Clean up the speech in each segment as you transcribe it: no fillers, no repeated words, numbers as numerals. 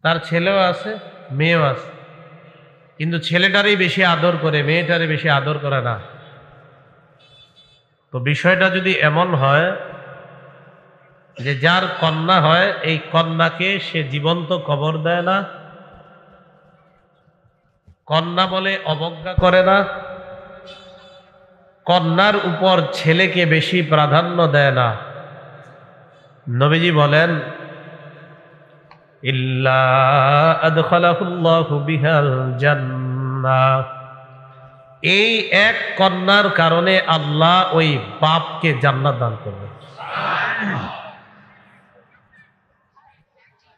তার ছেলেও আছে, মেয়েও আছে, কিন্তু ছেলেটারই বেশি আদর করে, মেয়েটারই বেশি আদর করে না। তো বিষয়টা যদি এমন হয় যে যার কন্যা হয়, এই কন্যাকে সে জীবন্ত কবর দেয় না, কন্যা বলে অবজ্ঞা করে না, কন্যার উপর ছেলেকে বেশি প্রাধান্য দেয় না, নবীজি বলেন ইল্লা আদখালাহুল্লাহু বিহাল জান্নাহ, এই এক কন্যার কারণে আল্লাহ ওই বাপকে জান্নাত দান করবে।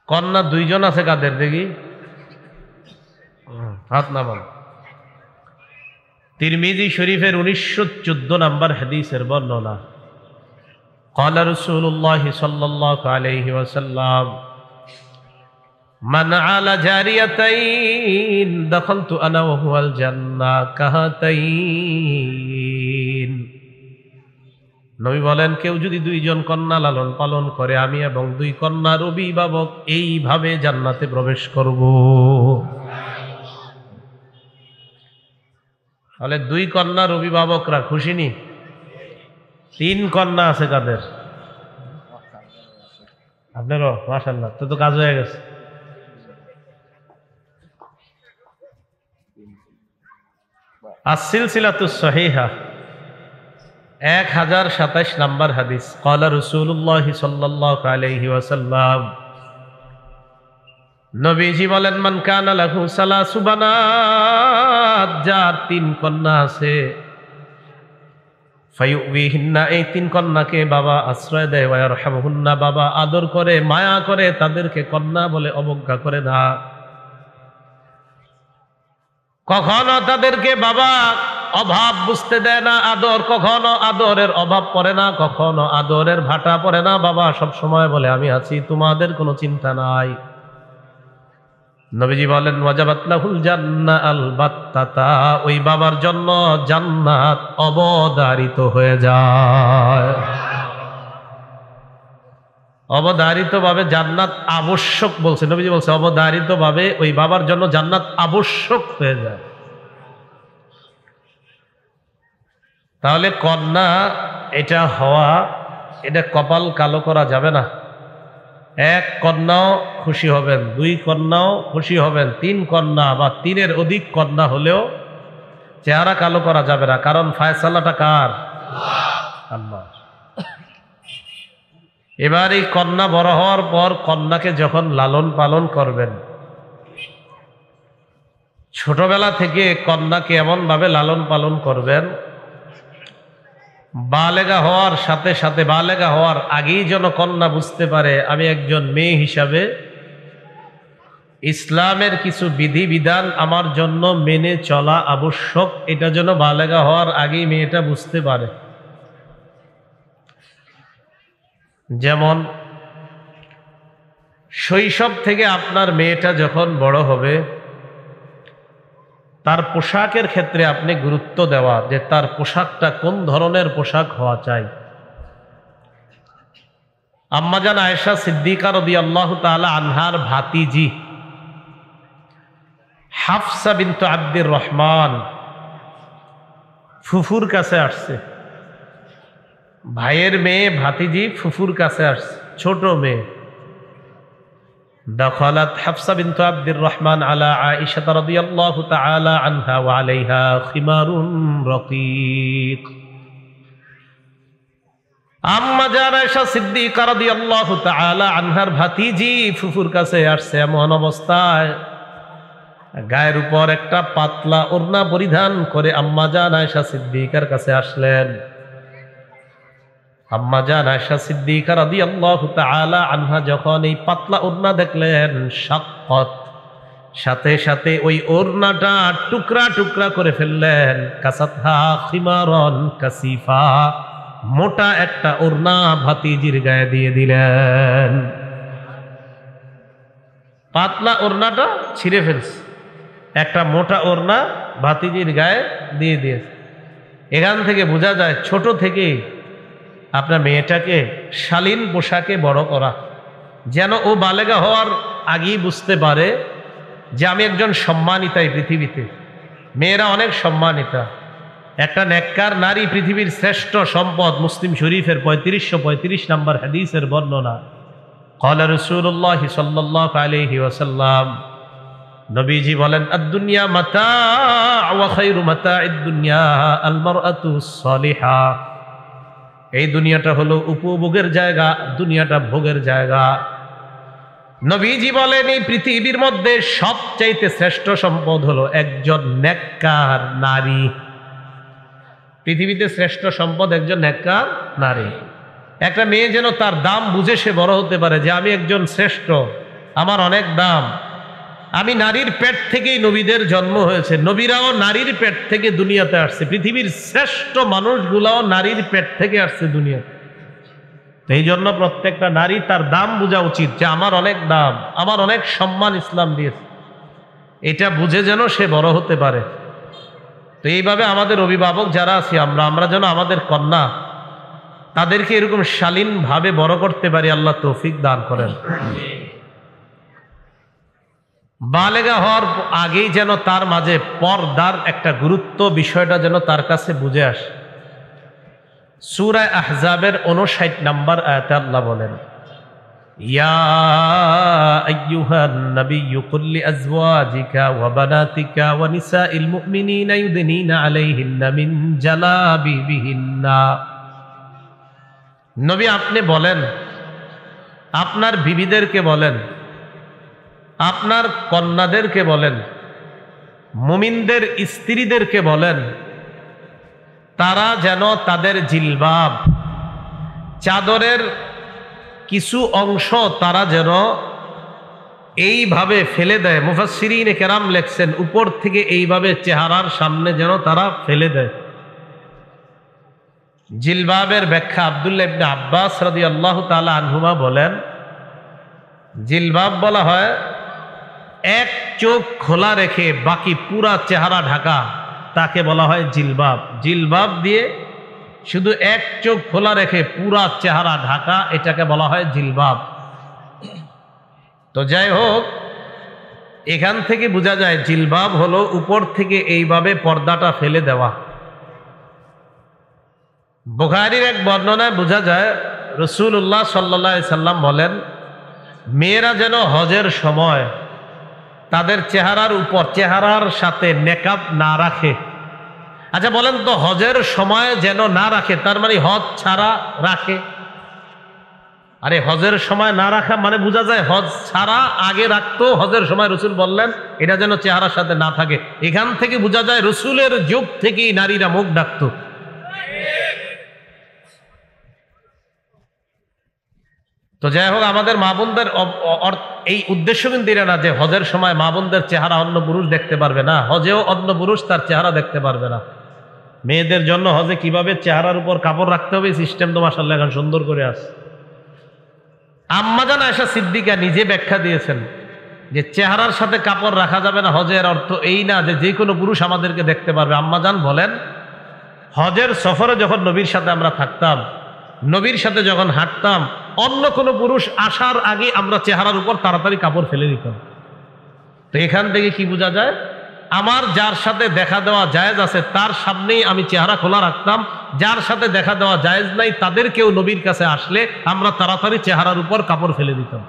কন্যা দুইজন আছে, কাদের দেখি হাত নামান। তিরমিজি শরীফের 1914 নম্বর হাদিসের বর্ণনা, قال رسول الله صلى الله عليه وسلم من على جاريتين دخلت انا وهو الجنة كهاتين। নবী বলেন, কেউ যদি দুইজন কন্যা লালন পালন করে, আমি এবং দুই কন্যার অভিভাবক এইভাবে জান্নাতে প্রবেশ করব। তাহলে দুই কন্যার অভিভাবকরা খুশি নি? তিন কন্যা আছে কাদের? আপনারও? মাশাআল্লাহ, তো কাজ হয়ে গেছে। আস-সিলসিলাতুস সহিহা 1027 নম্বর হাদিস, ক্বালা রাসূলুল্লাহ সাল্লাল্লাহু আলাইহি ওয়াসাল্লাম, নবীজি বলেন, মান কানা লাহু সালাসু বানাত, যার তিন কন্যা আছে, ফায়ুবিহিন্না, এই তিন কন্যাকে বাবা আশ্রয় দেয়, ওয়া ইয়ারহামুহুন্না, বাবা আদর করে, মায়া করে, তাদেরকে কন্যা বলে অবজ্ঞা করে না, কখনো তাদেরকে বাবা অভাব বুঝতে দেয় না, আদর, কখনো আদরের অভাব পড়ে না, কখনো আদরের ভাটা পড়ে না, বাবা সব সময় বলে আমি আছি, তোমাদের কোনো চিন্তা নাই। নবীজি বলেন, ওয়াজাবাত লাহুল জান্নাহ আলবাত্তাতা, ওই বাবার জন্য জান্নাত অবধারিত হয়ে যায়। অবধারিত ভাবে জান্নাত আবশ্যক বলছে, নবীজি বলছে অবধারিত ভাবে ওই বাবার জন্য জান্নাত আবশ্যক হয়ে যায়। তাহলে কন্যা এটা হওয়া, এটা কপাল কালো করা যাবে না। এক কন্যাও খুশি হবেন, দুই কন্যাও খুশি হবেন, তিন কন্যা বা তিনের অধিক কন্যা হলেও চেহারা কালো করা যাবে না, কারণ ফায়সালাটা কার? আল্লাহ। এবার এই কন্যা বড় হওয়ার পর কন্যাকে যখন লালন পালন করবেন, ছোটবেলা থেকে কন্যাকে এমন ভাবে লালন পালন করবেন, বালেগা হওয়ার সাথে সাথে, বালেগা হওয়ার আগেই যেন কন্যা বুঝতে পারে আমি একজন মেয়ে হিসাবে ইসলামের কিছু বিধিবিধান আমার জন্য মেনে চলা আবশ্যক, এটা যেন বালেগা হওয়ার আগেই মেয়েটা বুঝতে পারে। যেমন শৈশব থেকে আপনার মেয়েটা যখন বড় হবে, তার পোশাকের ক্ষেত্রে আপনি গুরুত্ব দেওয়া, যে তার পোশাকটা কোন ধরনের পোশাক হওয়া চাই। আম্মাজান আয়েশা সিদ্দিকা রাদিয়াল্লাহু তাআলা আনহার ভাতিজি হাফসা বিনতু আব্দুর রহমান ফুফুর কাছে আসছে, ভাইয়ের মেয়ে ভাতিজি ফুফুর কাছে আসছে, ছোট মেয়ে। دخلت حفصة بنت عبد الرحمن على عائشة رضي الله تعالى عنها وعليها خمار رقيق। আম্মা জান আয়েশা সিদ্দিকা রাদিয়াল্লাহু তাআলা আনহার ভাতিজি ফুফুর কাছে আসছে, এমন অবস্থায় গায়ের উপর একটা পাতলা ওড়না পরিধান করে আম্মা জান আয়েশা সিদ্দিকার কাছে আসলেন। আম্মা জান আয়েশা সিদ্দিকা রাদিয়াল্লাহু তাআলা আনহা যখন এই পাতলা ওড়না দেখলেন, শাক্কাত, সাথে সাথে ওই ওড়নাটা টুকরা টুকরা করে ফেললেন। কাসাতহা খিমারন কাসিফা, মোটা একটা ওড়না ভাতিজির গায়ে দিয়ে দিলেন। পাতলা ওড়নাটা ছিঁড়ে ফেলছে, একটা মোটা ওড়না ভাতিজির গায়ে দিয়ে দিয়েছে। এখান থেকে বোঝা যায় ছোট থেকেই আপনার মেয়েটাকে শালীন পোশাকে বড় করা, যেন ও বালেগা হওয়ার আগেই বুঝতে পারে যে আমি একজন সম্মানিতা এই পৃথিবীতে। মেয়েরা অনেক সম্মানিতা। একটা নেককার নারী পৃথিবীর শ্রেষ্ঠ সম্পদ। মুসলিম শরীফের 3535 নম্বর হাদিসের বর্ণনা। ক্বালা রাসূলুল্লাহ সাল্লাল্লাহু আলাইহি ওয়াসাল্লাম, নবীজি বলেন, আদ-দুনিয়া মাতা' ওয়া খায়রু মাতা'id দুনিয়া আল মারআতু সালিহা। এই দুনিয়াটা হলো উপভোগের জায়গা, দুনিয়াটা ভোগের জায়গা। নবীজি বলেন এই পৃথিবীর মধ্যে সবচাইতে শ্রেষ্ঠ সম্পদ হলো একজন নেককার নারী। পৃথিবীতে শ্রেষ্ঠ সম্পদ একজন নেককার নারী। একটা মেয়ে যেন তার দাম বুঝে সে বড় হতে পারে, যে আমি একজন শ্রেষ্ঠ, আমার অনেক দাম। আমি নারীর পেট থেকেই নবীদের জন্ম হয়েছে, নবীরাও নারীর পেট থেকে দুনিয়াতে আসছে, পৃথিবীর শ্রেষ্ঠ মানুষগুলাও নারীর পেট থেকে আসছে দুনিয়াতে। এই জন্য প্রত্যেকটা নারী তার দাম বোঝা উচিত, যে আমার অনেক দাম, আমার অনেক সম্মান ইসলাম দিয়েছে। এটা বুঝে যেন সে বড় হতে পারে। তো এইভাবে আমাদের অভিভাবক যারা আছি আমরা যেন আমাদের কন্যা তাদেরকে এরকম শালীনভাবে বড় করতে পারি। আল্লাহ তৌফিক দান করেন। বালেগা হওয়ার আগেই যেন তার মাঝে পর্দার একটা গুরুত্ব বিষয়টা যেন তার কাছে বুঝে আসে। সূরা আহজাবের 59 নম্বর আয়াতে আল্লাহ বলেন, ইয়া আইয়ুহান নাবিয়্যু কুল লিআজওয়াজিকা ওয়া বানাতিকা ওয়া নিসাইল মুমিনিনা ইউদনিনা আলাইহিন্না মিন জালাবিবিহিন্না। নবী আপনি বলেন, আপনার বিবিদেরকে বলেন, আপনার কন্যাদেরকে বলেন, মুমিনদের স্ত্রীদেরকে বলেন, তারা যেন তাদের জিলবাব, চাদরের কিছু অংশ তারা যেন এইভাবে ফেলে দেয়। মুফাসসিরিনে কেরাম লেখছেন, উপর থেকে এইভাবে চেহারার সামনে যেন তারা ফেলে দেয়। জিলবাবের ব্যাখ্যা আব্দুল্লাহ ইবনে আব্বাস রাদিয়াল্লাহু তাআলা আনহুমা বলেন, জিলবাব বলা হয় এক চোখ খোলা রেখে বাকি পুরা চেহারা ঢাকা, তাকে বলা হয় জিলবাব। জিলবাব দিয়ে শুধু এক চোখ খোলা রেখে পুরা চেহারা ঢাকা, এটাকে বলা হয় জিলবাব। তো যাই হোক, এখান থেকে বোঝা যায় জিলবাব হলো উপর থেকে এইভাবে পর্দাটা ফেলে দেওয়া। বুখারীর এক বর্ণনায় বোঝা যায় রাসূলুল্লাহ সাল্লাল্লাহু আলাইহি সাল্লাম বলেন, মেয়েরা যেন হজের সময় তাদের চেহারার উপর, চেহারার সাথে নেকাব না রাখে। আচ্ছা বলেন তো, হজের সময় যেন না রাখে, তার মানে হজ ছাড়া রাখে? আরে হজের সময় না রাখা মানে বোঝা যায় হজ ছাড়া আগে রাখতো, হজের সময় রসুল বললেন এটা যেন চেহারার সাথে না থাকে। এখান থেকে বোঝা যায় রসুলের যুগ থেকেই নারীরা মুখ ঢাকতো। তো যাই হোক, আমাদের মা বোনদের এই উদ্দেশ্য কিন্তু এটা না যে হজের সময় মা বোনদের চেহারা অন্য পুরুষ দেখতে পারবে না, হজেও অন্য পুরুষ তার চেহারা দেখতে পারবে না। মেয়েদের জন্য হজে কিভাবে চেহারার উপর কাপড় রাখতে হবে সিস্টেম তো মাশাআল্লাহ এখন সুন্দর করে আছে। আম্মাজান আয়েশা সিদ্দিকা নিজে ব্যাখ্যা দিয়েছেন যে চেহারার সাথে কাপড় রাখা যাবে না, হজের অর্থ এই না যে যে কোনো পুরুষ আমাদেরকে দেখতে পারবে। আম্মাজান বলেন, হজের সফরে যখন নবীর সাথে আমরা থাকতাম, নবীর সাথে যখন হাঁটতাম, অন্য কোনো পুরুষ আসার আগে আমরা চেহারার উপর তাড়াতাড়ি কাপড় ফেলে দিতাম। তো এখান থেকে কি বোঝা যায়, আমার যার সাথে দেখা দেওয়া জায়েজ আছে তার সামনেই আমি চেহারা খোলা রাখতাম, যার সাথে দেখা দেওয়া জায়েজ নাই তাদেরকেও নবীর কাছে আসলে আমরা তাড়াতাড়ি চেহারার উপর কাপড় ফেলে দিতাম।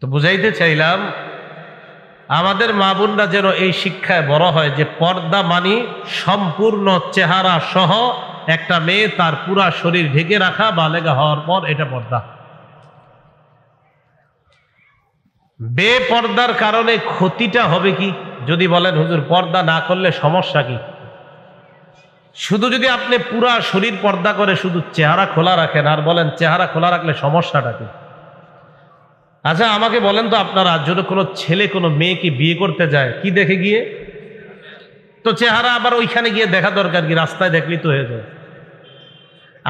তো বুঝাইতে চাইলাম আমাদের মা বোনরা যেন এই শিক্ষায় বড় হয় যে পর্দা মানি সম্পূর্ণ চেহারা সহ একটা মেয়ে তার পুরা শরীর ঢেকে রাখা, বালেগা হওয়ার পর এটা পর্দা। বেপর্দার কারণে ক্ষতিটা হবে কি? যদি বলেন হুজুর পর্দা না করলে সমস্যা কি, শুধু যদি আপনি পুরা শরীর পর্দা করে শুধু চেহারা খোলা রাখেন আর বলেন চেহারা খোলা রাখলে সমস্যাটা কি? আচ্ছা আমাকে বলেন তো, আপনারা যদি কোনো ছেলে কোনো মেয়েকে বিয়ে করতে যায় কি দেখে গিয়ে? তো চেহারা আবার ওইখানে গিয়ে দেখা দরকার কি? রাস্তায় দেখলেই তো হয়ে যায়।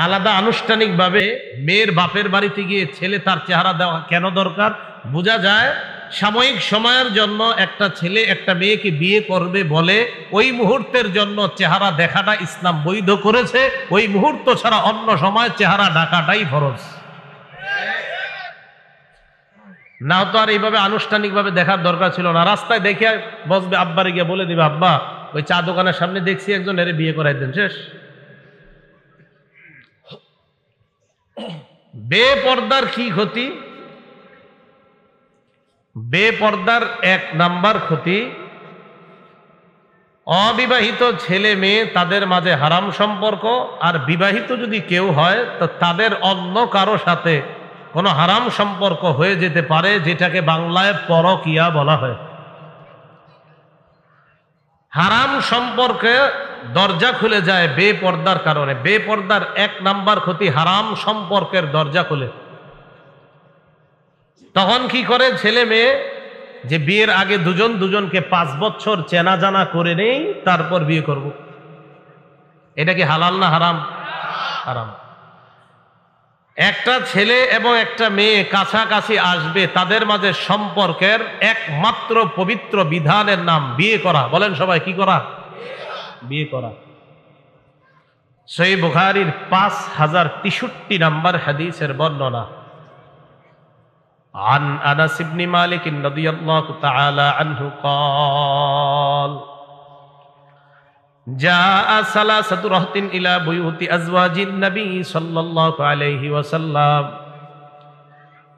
আলাদা আনুষ্ঠানিকভাবে মেয়ের বাপের বাড়িতে গিয়ে ছেলে তার চেহারা দেওয়া কেন দরকার? বোঝা যায় সাময়িক সময়ের জন্য একটা ছেলে একটা মেয়েকে বিয়ে করবে বলে ওই মুহূর্তের জন্য চেহারা দেখাটা ইসলাম বৈধ করেছে, ওই মুহূর্ত ছাড়া অন্য সময় চেহারা ঢাকাটাই ফরজ। না তো আর এইভাবে আনুষ্ঠানিকভাবে দেখার দরকার ছিল না। রাস্তায় দেখে বসবে, আব্বারে গিয়ে বলে দিবে, আব্বা ওই চা দোকানের সামনে দেখছি একজন, এর বিয়ে করাই দেন, শেষ। বেপর্দার কি ক্ষতি? বেপর্দার এক নাম্বার ক্ষতি, অবিবাহিত ছেলে মেয়ে তাদের মাঝে হারাম সম্পর্ক, আর বিবাহিত যদি কেউ হয় তো তাদের অন্য কারো সাথে কোনো হারাম সম্পর্ক হয়ে যেতে পারে, যেটাকে বাংলায় পরকিয়া বলা হয়। হারাম সম্পর্কে দরজা খুলে যায় বেপর্দার কারণে। বেপর্দার এক নাম্বার ক্ষতি, হারাম সম্পর্কের দরজা খুলে। তখন কি করে ছেলে মেয়ে, যে বিয়ের আগে দুজন দুজনকে 5 বছর চেনা জানা করে নেই, তারপর বিয়ে করব। এটা কি হালাল না হারাম? হারাম। একটা ছেলে এবং একটা মেয়ে কাছাকাছি আসবে, তাদের মাঝে সম্পর্কের একমাত্র পবিত্র বিধানের নাম বিয়ে করা। বলেন সবাই, কি করা? বিয়ে করা। সহিহ বুখারীর 5063 নম্বর হাদিসের বর্ণনা। عن أنس بن مالك رضي الله تعالى عنه قال جاء ثلاثة رهط إلى بيوت أزواج النبي صلى الله عليه وسلم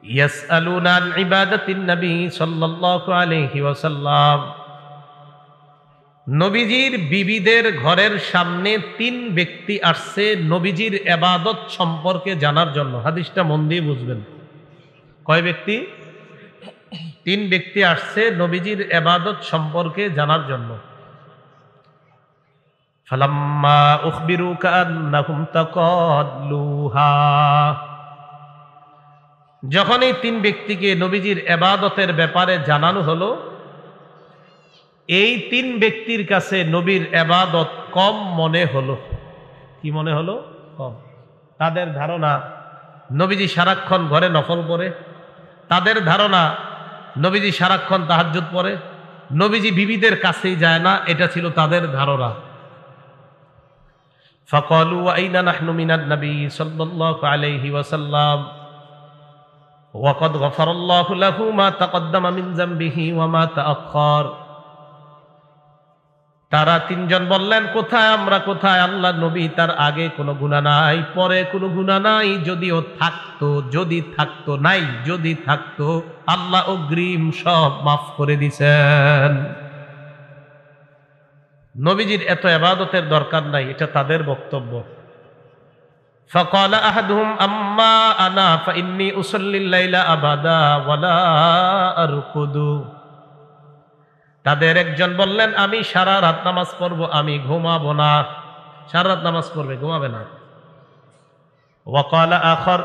يسألون عن عبادة النبي صلى الله عليه وسلم। নবীজির বিবিদের ঘরের সামনে 3 ব্যক্তি আসছে নবীজির ইবাদত সম্পর্কে জানার জন্য। হাদিসটা মন দিয়ে বুঝবেন। কয় ব্যক্তি? 3 ব্যক্তি আসছে নবীজির ইবাদত সম্পর্কে জানার জন্য। ফালাম্মা উখবিরু কান্নাহুম তাকাল্লুহা, যখন এই 3 ব্যক্তিকে নবীজির ইবাদতের ব্যাপারে জানানো হলো, এই 3 ব্যক্তির কাছে নবীর ইবাদত কম মনে হলো। কি মনে হলো? কম। তাদের ধারণা নবীজি সারাক্ষণ ঘরে নফল পড়ে, তাদের ধারণা নবীজি সারাক্ষণ তাহাজ্জুদ পড়ে, নবীজি বিবিদের কাছেই যায় না, এটা ছিল তাদের ধারণা। ফাকালু আইনা নাহনু মিনান নবী সাল্লাল্লাহু আলাইহি ওয়াসাল্লাম ওয়া ক্বাদ গফারাল্লাহু লাহু মা তাকদ্দামা মিন যামবিহি ওয়া মা তাআখার। তারা 3 জন বললেন, কোথায় আমরা, কোথায় আল্লাহ নবী? তার আগে কোনো গুনাহ নাই, পরে কোনো গুনাহ নাই। যদিও থাকতো, যদি থাকতো, নাই যদি থাকতো, আল্লাহ অগ্রিম সব মাফ করে দিছেন। নবীজির এত ইবাদতের দরকার নাই, এটা তাদের বক্তব্য। ফাকালা আহাদুহুম আম্মা আনা ফাইন্নী উসাল্লিল লাইলা আবাদা ওয়ালা আরকুদু। তাদের একজন বললেন, আমি সারা রাত নামাজ পড়বো, আমি ঘুমাবো না। সারা রাত নামাজ পড়বে, ঘুমাবে না। ওয়াকালা আখর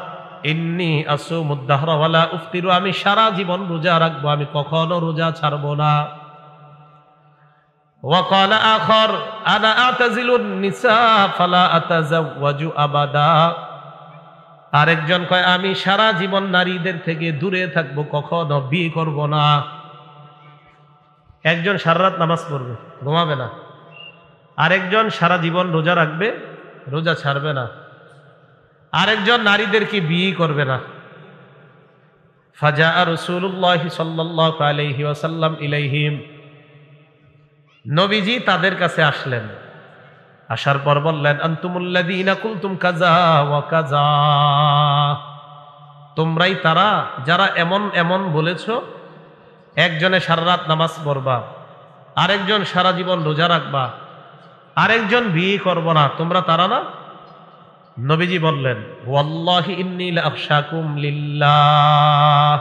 ইন্নী আসুমুদ দাহরা ওয়ালা উফতিরু, আমি সারা জীবন রোজা রাখবো, আমি কখনো রোজা ছাড়বো না। ওয়াকালা আখর আনা আতাজিলুন নিসা ফালা আতাজাওয়াজু আবাদা, আরেকজন কয়, আমি সারা জীবন নারীদের থেকে দূরে থাকবো, কখনো বিয়ে করব না। একজন সারা রাত নামাজ পড়বে, ঘুমাবে না। আরেকজন সারা জীবন রোজা রাখবে, রোজা ছাড়বে না। আরেকজন নারীদেরকে বিয়ে করবে না। ফাজা রাসূলুল্লাহ সাল্লাল্লাহু আলাইহি ওয়াসাল্লাম ইলাইহিম, নবীজি তাদের কাছে আসলেন। আসার পর বললেন, আনতুমুল্লাযীনা কুলতুম কাযা ওয়া কাযা, তোমরাই তারা যারা এমন এমন বলেছো। একজনে সারা রাত নামাজ পড়বা, আরেকজন সারা জীবন রোজা রাখবা, আরেকজন বিয়ে করব না, তোমরা তারা না? নবীজি বললেন, ওয়াল্লাহি ইন্নী লাআখশাকুম লিল্লাহ,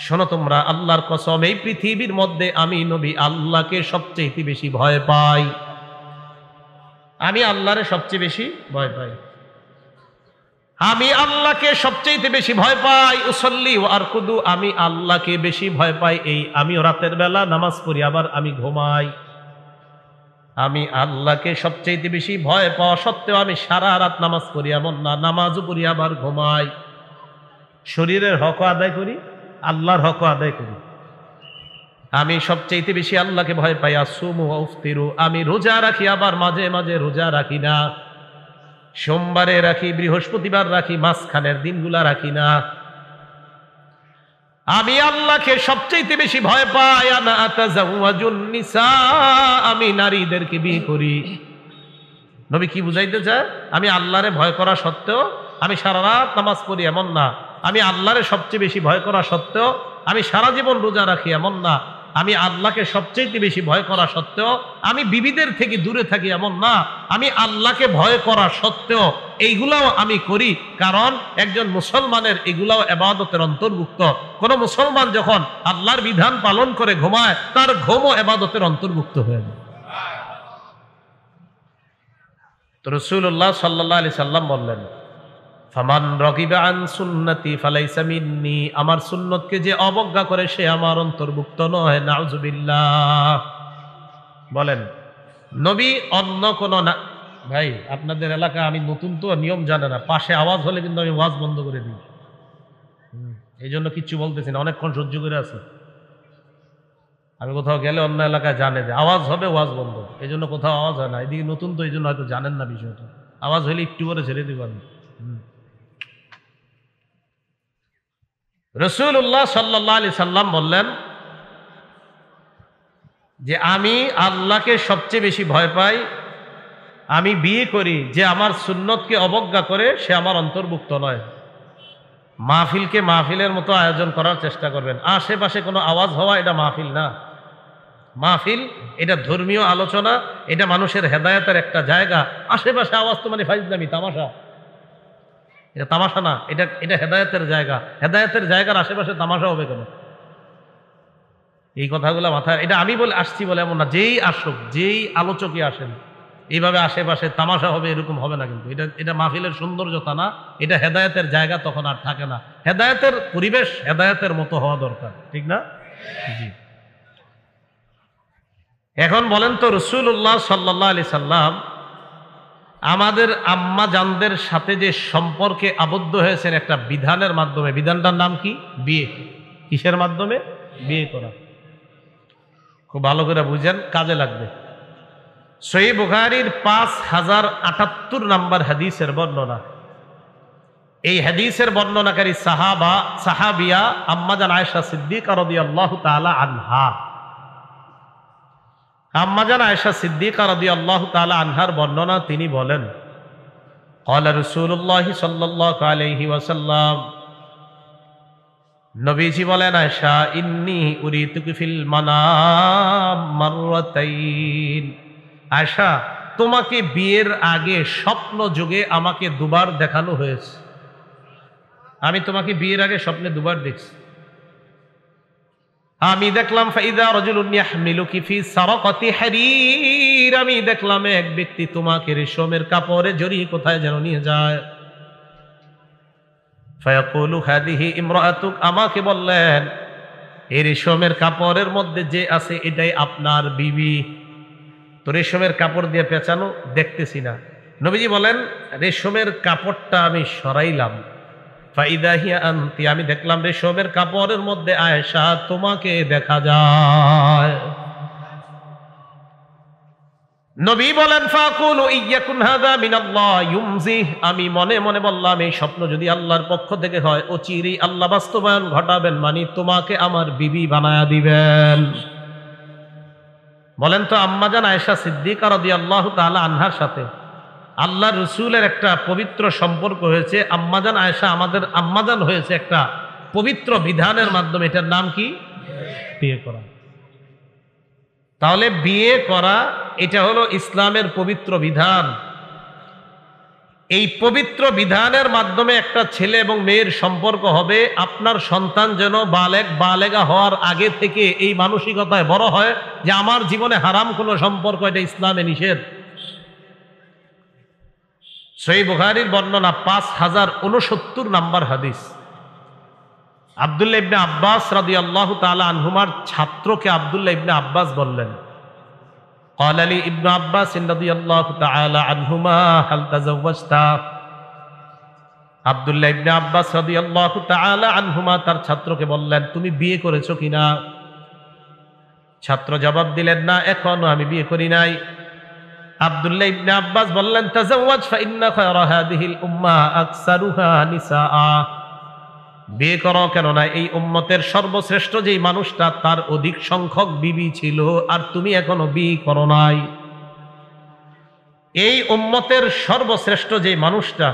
শোনো তোমরা, আল্লাহর কসম, এই পৃথিবীর মধ্যে আমি নবী আল্লাহকে সবচেয়ে বেশি ভয় পাই। আমি আল্লাহরে সবচেয়ে বেশি ভয় পাই। আমি আল্লাহকে সবচেয়ে বেশি ভয় পাই। উসল্লি ওয়া আরকুদু, আমি আল্লাহকে বেশি ভয় পাই। এই আমিও রাতের বেলা নামাজ পড়ি, আবার আমি ঘুমাই। আমি আল্লাহকে সবচেয়ে বেশি ভয় পাওয়া সত্ত্বেও আমি সারা রাত নামাজ পড়ি, এমন না, নামাজও পড়ি আবার ঘুমাই। শরীরের হকও আদায় করি, আল্লাহর হকও আদায় করি। আমি সবচেয়ে বেশি আল্লাহকে ভয় পাই। আসুমু ওয়া উফতিরু, আমি রোজা রাখি, আবার মাঝে মাঝে রোজা রাখি না। সোমবারে রাখি, বৃহস্পতিবার রাখি, মাঝখানের দিনগুলা রাখি না। আমি আল্লাহকে সবচেয়ে বেশি ভয় পাই, আনা আতাজাওয়াজুন নিসা, আমি নারীদেরকে বিয়ে করি। নবী কি বুঝাইতে চায়? আমি আল্লাহরে ভয় করা সত্ত্বেও আমি সারা রাত নামাজ পড়ি এমন না, আমি আল্লাহরে সবচেয়ে বেশি ভয় করা সত্ত্বেও আমি সারা জীবন রোজা রাখি এমন না, আমি আল্লাহকে সবচেয়ে বেশি ভয় করা সত্ত্বেও আমি বিবিদের থেকে দূরে থাকি এমন না, আমি আল্লাহকে ভয় করা সত্ত্বেও এইগুলাও আমি করি। কারণ একজন মুসলমানের এগুলাও ইবাদতের অন্তর্ভুক্ত। কোন মুসলমান যখন আল্লাহর বিধান পালন করে ঘুমায়, তার ঘুমও ইবাদতের অন্তর্ভুক্ত হয়ে যায়। তো রাসূলুল্লাহ সাল্লাল্লাহু আলাইহি সাল্লাম বললেন, ফামান রাগিবা আন সুন্নতি ফালাইসা মিন্নি, আমার সুন্নতকে যে অবজ্ঞা করে সে আমার অন্তর্ভুক্ত নয়। নাউজুবিল্লাহ। বলেন নবী অন্য কোন না। ভাই আপনাদের এলাকা আমি নতুন তো, নিয়ম জানে না, পাশে আওয়াজ হলে কিন্তু আমি ওয়াজ বন্ধ করে দিই। এই জন্য কিচ্ছু বলতেছি না, অনেকক্ষণ সহ্য করে আছে। আমি কোথাও গেলে অন্য এলাকায় জানে যে আওয়াজ হবে, ওয়াজ বন্ধ, এই জন্য কোথাও আওয়াজ হয় না। এদিকে নতুন তো, এই জন্য হয়তো জানেন না বিষয়টা। আওয়াজ হলে একটু করে ছেড়ে দিব আমি। রাসূলুল্লাহ সাল্লাল্লাহু আলাইহি সাল্লাম বললেন যে আমি আল্লাহকে সবচেয়ে বেশি ভয় পাই, আমি বিয়ে করি, যে আমার সুন্নতকে অবজ্ঞা করে সে আমার অন্তর্ভুক্ত নয়। মাহফিলকে মাহফিলের মতো আয়োজন করার চেষ্টা করবেন। আশেপাশে কোনো আওয়াজ হওয়া এটা মাহফিল না। মাহফিল এটা ধর্মীয় আলোচনা, এটা মানুষের হেদায়েতের একটা জায়গা। আশেপাশে আওয়াজ তো মানে ফাইজলামি, তামাশা। এটা তামাশা না, এটা এটা হেদায়েতের জায়গা। হেদায়েতের জায়গার আশেপাশে তামাশা হবে কেন? এই কথাগুলো মাথায়, এটা আমি বলে আসছি বলে এমন না। যেই আসুক, যেই আলোচকই আসেন, এইভাবে আশেপাশে তামাশা হবে এরকম হবে না। কিন্তু এটা এটা মাহফিলের সৌন্দর্যতা না, এটা হেদায়েতের জায়গা তখন আর থাকে না। হেদায়েতের পরিবেশ হেদায়েতের মতো হওয়া দরকার, ঠিক না? জি। এখন বলেন তো, রাসূলুল্লাহ সাল্লাল্লাহু আলাইহি সাল্লাম আমাদের আম্মা জানদের সাথে যে সম্পর্কে আবদ্ধ হয়েছেন একটা বিধানের মাধ্যমে, বিধানটার নাম কি? বিয়ে। কিসের মাধ্যমে? বিয়ে করা। খুব ভালো করে বুঝেন, কাজে লাগবে। সহিহ বুখারীর 5078 নম্বর হাদিসের বর্ণনা। এই হাদিসের বর্ণনাকারী সাহাবিয়া আম্মাজান আয়েশা সিদ্দিকা রাদিয়াল্লাহু তাআলা আনহা। আম্মাজান আয়েশা সিদ্দিকা রাদিয়াল্লাহু তাআলা আনহার বর্ণনা, তিনি বলেন, ক্বালা রাসূলুল্লাহ সাল্লাল্লাহু আলাইহি ওয়াসাল্লাম, নবীজি বলেন, আয়েশা, ইন্নী উরিতুকি ফিল মানাম মাররাতাইন। আয়েশা, তোমাকে বিয়ের আগে স্বপ্ন যুগে আমাকে দুবার দেখানো হয়েছে। আমি তোমাকে বিয়ের আগে স্বপ্নে দুবার দেখছি। আমি দেখলাম ফাইদা রাজুলুন ইয়াহমিলুকি ফি সারাকাতি হারির, আমি দেখলাম এক ব্যক্তি তোমাকে রেশমের কাপড়ে জড়িয়ে কোথায় যেন নিয়ে যায়। ফায়াকুলু হাদিহি ইমরাআতুক, আমাকে বললেন এই রেশমের কাপড়ের মধ্যে যে আছে এটাই আপনার বিবি। তো রেশমের কাপড় দিয়ে পেঁচানো, দেখতেছি না। নবীজি বলেন, রেশমের কাপড়টা আমি সরাইলাম, ফাইদা হিয়া আনতি, আমি দেখলাম রেশমের কাপড়ের মধ্যে আয়েশা তোমাকে দেখা যায়। নবী বলেন, ফাকুলু ইয়াকুন হাদা মিনাল্লাহ ইউমজিহ, আমি মনে মনে বললাম এই স্বপ্ন যদি আল্লাহর পক্ষ থেকে হয়, অচিরেই আল্লাহ বাস্তবায়ন ঘটাবেন, মানে তোমাকে আমার বিবি বানায়া দিবেন। বলেন তো, আম্মাজান আয়েশা সিদ্দিকা রাদিয়াল্লাহু তাআলা আনহার সাথে আল্লাহর রাসূলের একটা পবিত্র সম্পর্ক হয়েছে। আম্মাজান আয়েশা আমাদের আম্মাজান হয়েছে একটা পবিত্র বিধানের মাধ্যমে। এটার নাম কি? বিয়ে করা। তাহলে বিয়ে করা এটা হলো ইসলামের পবিত্র বিধান। এই পবিত্র বিধানের মাধ্যমে একটা ছেলে এবং মেয়ের সম্পর্ক হবে। আপনার সন্তান যেন বালেগা হওয়ার আগে থেকে এই মানসিকতায় বড় হয় যে আমার জীবনে হারাম কোনো সম্পর্ক, এটা ইসলামে নিষেধ। সহিহ বুখারীর বর্ণনা 5069 নম্বর হাদিস। আব্দুল্লাহ ইবনে আব্বাস রাদিয়াল্লাহু তাআলা আনহুমার ছাত্রকে আব্দুল্লাহ ইবনে আব্বাস বললেন, ক্বালা লি ইবনে আব্বাস রাদিয়াল্লাহু তাআলা আনহুমা হাল তাযাওয়াজতা। আব্দুল্লাহ ইবনে আব্বাস রাদিয়াল্লাহু তাআলা আনহুমা তার ছাত্রকে বললেন, তুমি বিয়ে করেছো কিনা? ছাত্র জবাব দিলেন, না, এখনো আমি বিয়ে করি নাই। আব্দুল্লাহ ইবনে আব্বাস বললেন, তাযাওয়াজ ফা ইন্না খায়রা হাযিহিল উম্মাহ আকসারুহা নিসাআ। বিয়ে করো, কেননা এই উম্মতের সর্বশ্রেষ্ঠ যেই মানুষটা তার অধিক সংখ্যক বিবি ছিল আর তুমি এখনো বিয়ে করো নাই। এই উম্মতের সর্বশ্রেষ্ঠ যেই মানুষটা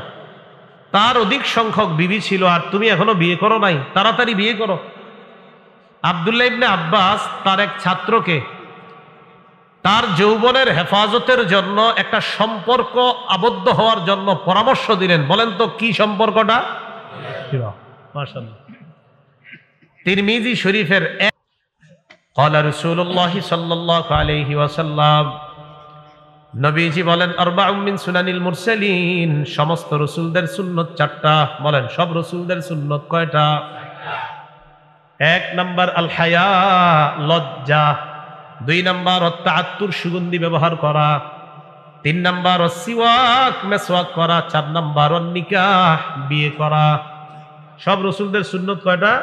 তার অধিক সংখ্যক বিবি ছিল আর তুমি এখনো বিয়ে করো নাই, তাড়াতাড়ি বিয়ে করো। আব্দুল্লাহ ইবনে আব্বাস তার এক ছাত্রকে তার যৌবনের হেফাজতের জন্য একটা সম্পর্ক আবদ্ধ হওয়ার জন্য পরামর্শ দিলেন। বলেন তো কি সম্পর্কটা? মাশাআল্লাহ, তিরমিজি শরীফের ক্বালা রাসূলুল্লাহ সাল্লাল্লাহু আলাইহি ওয়াসাল্লাম, নবীজি বলেন, আরবাউম মিন সুনানিল মুরসালিন, সমস্ত রাসূলদের সুন্নাত চারটা। বলেন সব রাসূলদের সুন্নাত কয়টা? এক নাম্বার আল হায়া, লজ্জা। দুই নাম্বার তাআত্তুর, সুগন্ধি ব্যবহার করা। তিন নাম্বার সিওয়াক, মেসওয়াক করা। চার নাম্বার নিকাহ, বিয়ে করা। সব রাসূলদের সুন্নাত কয়টা?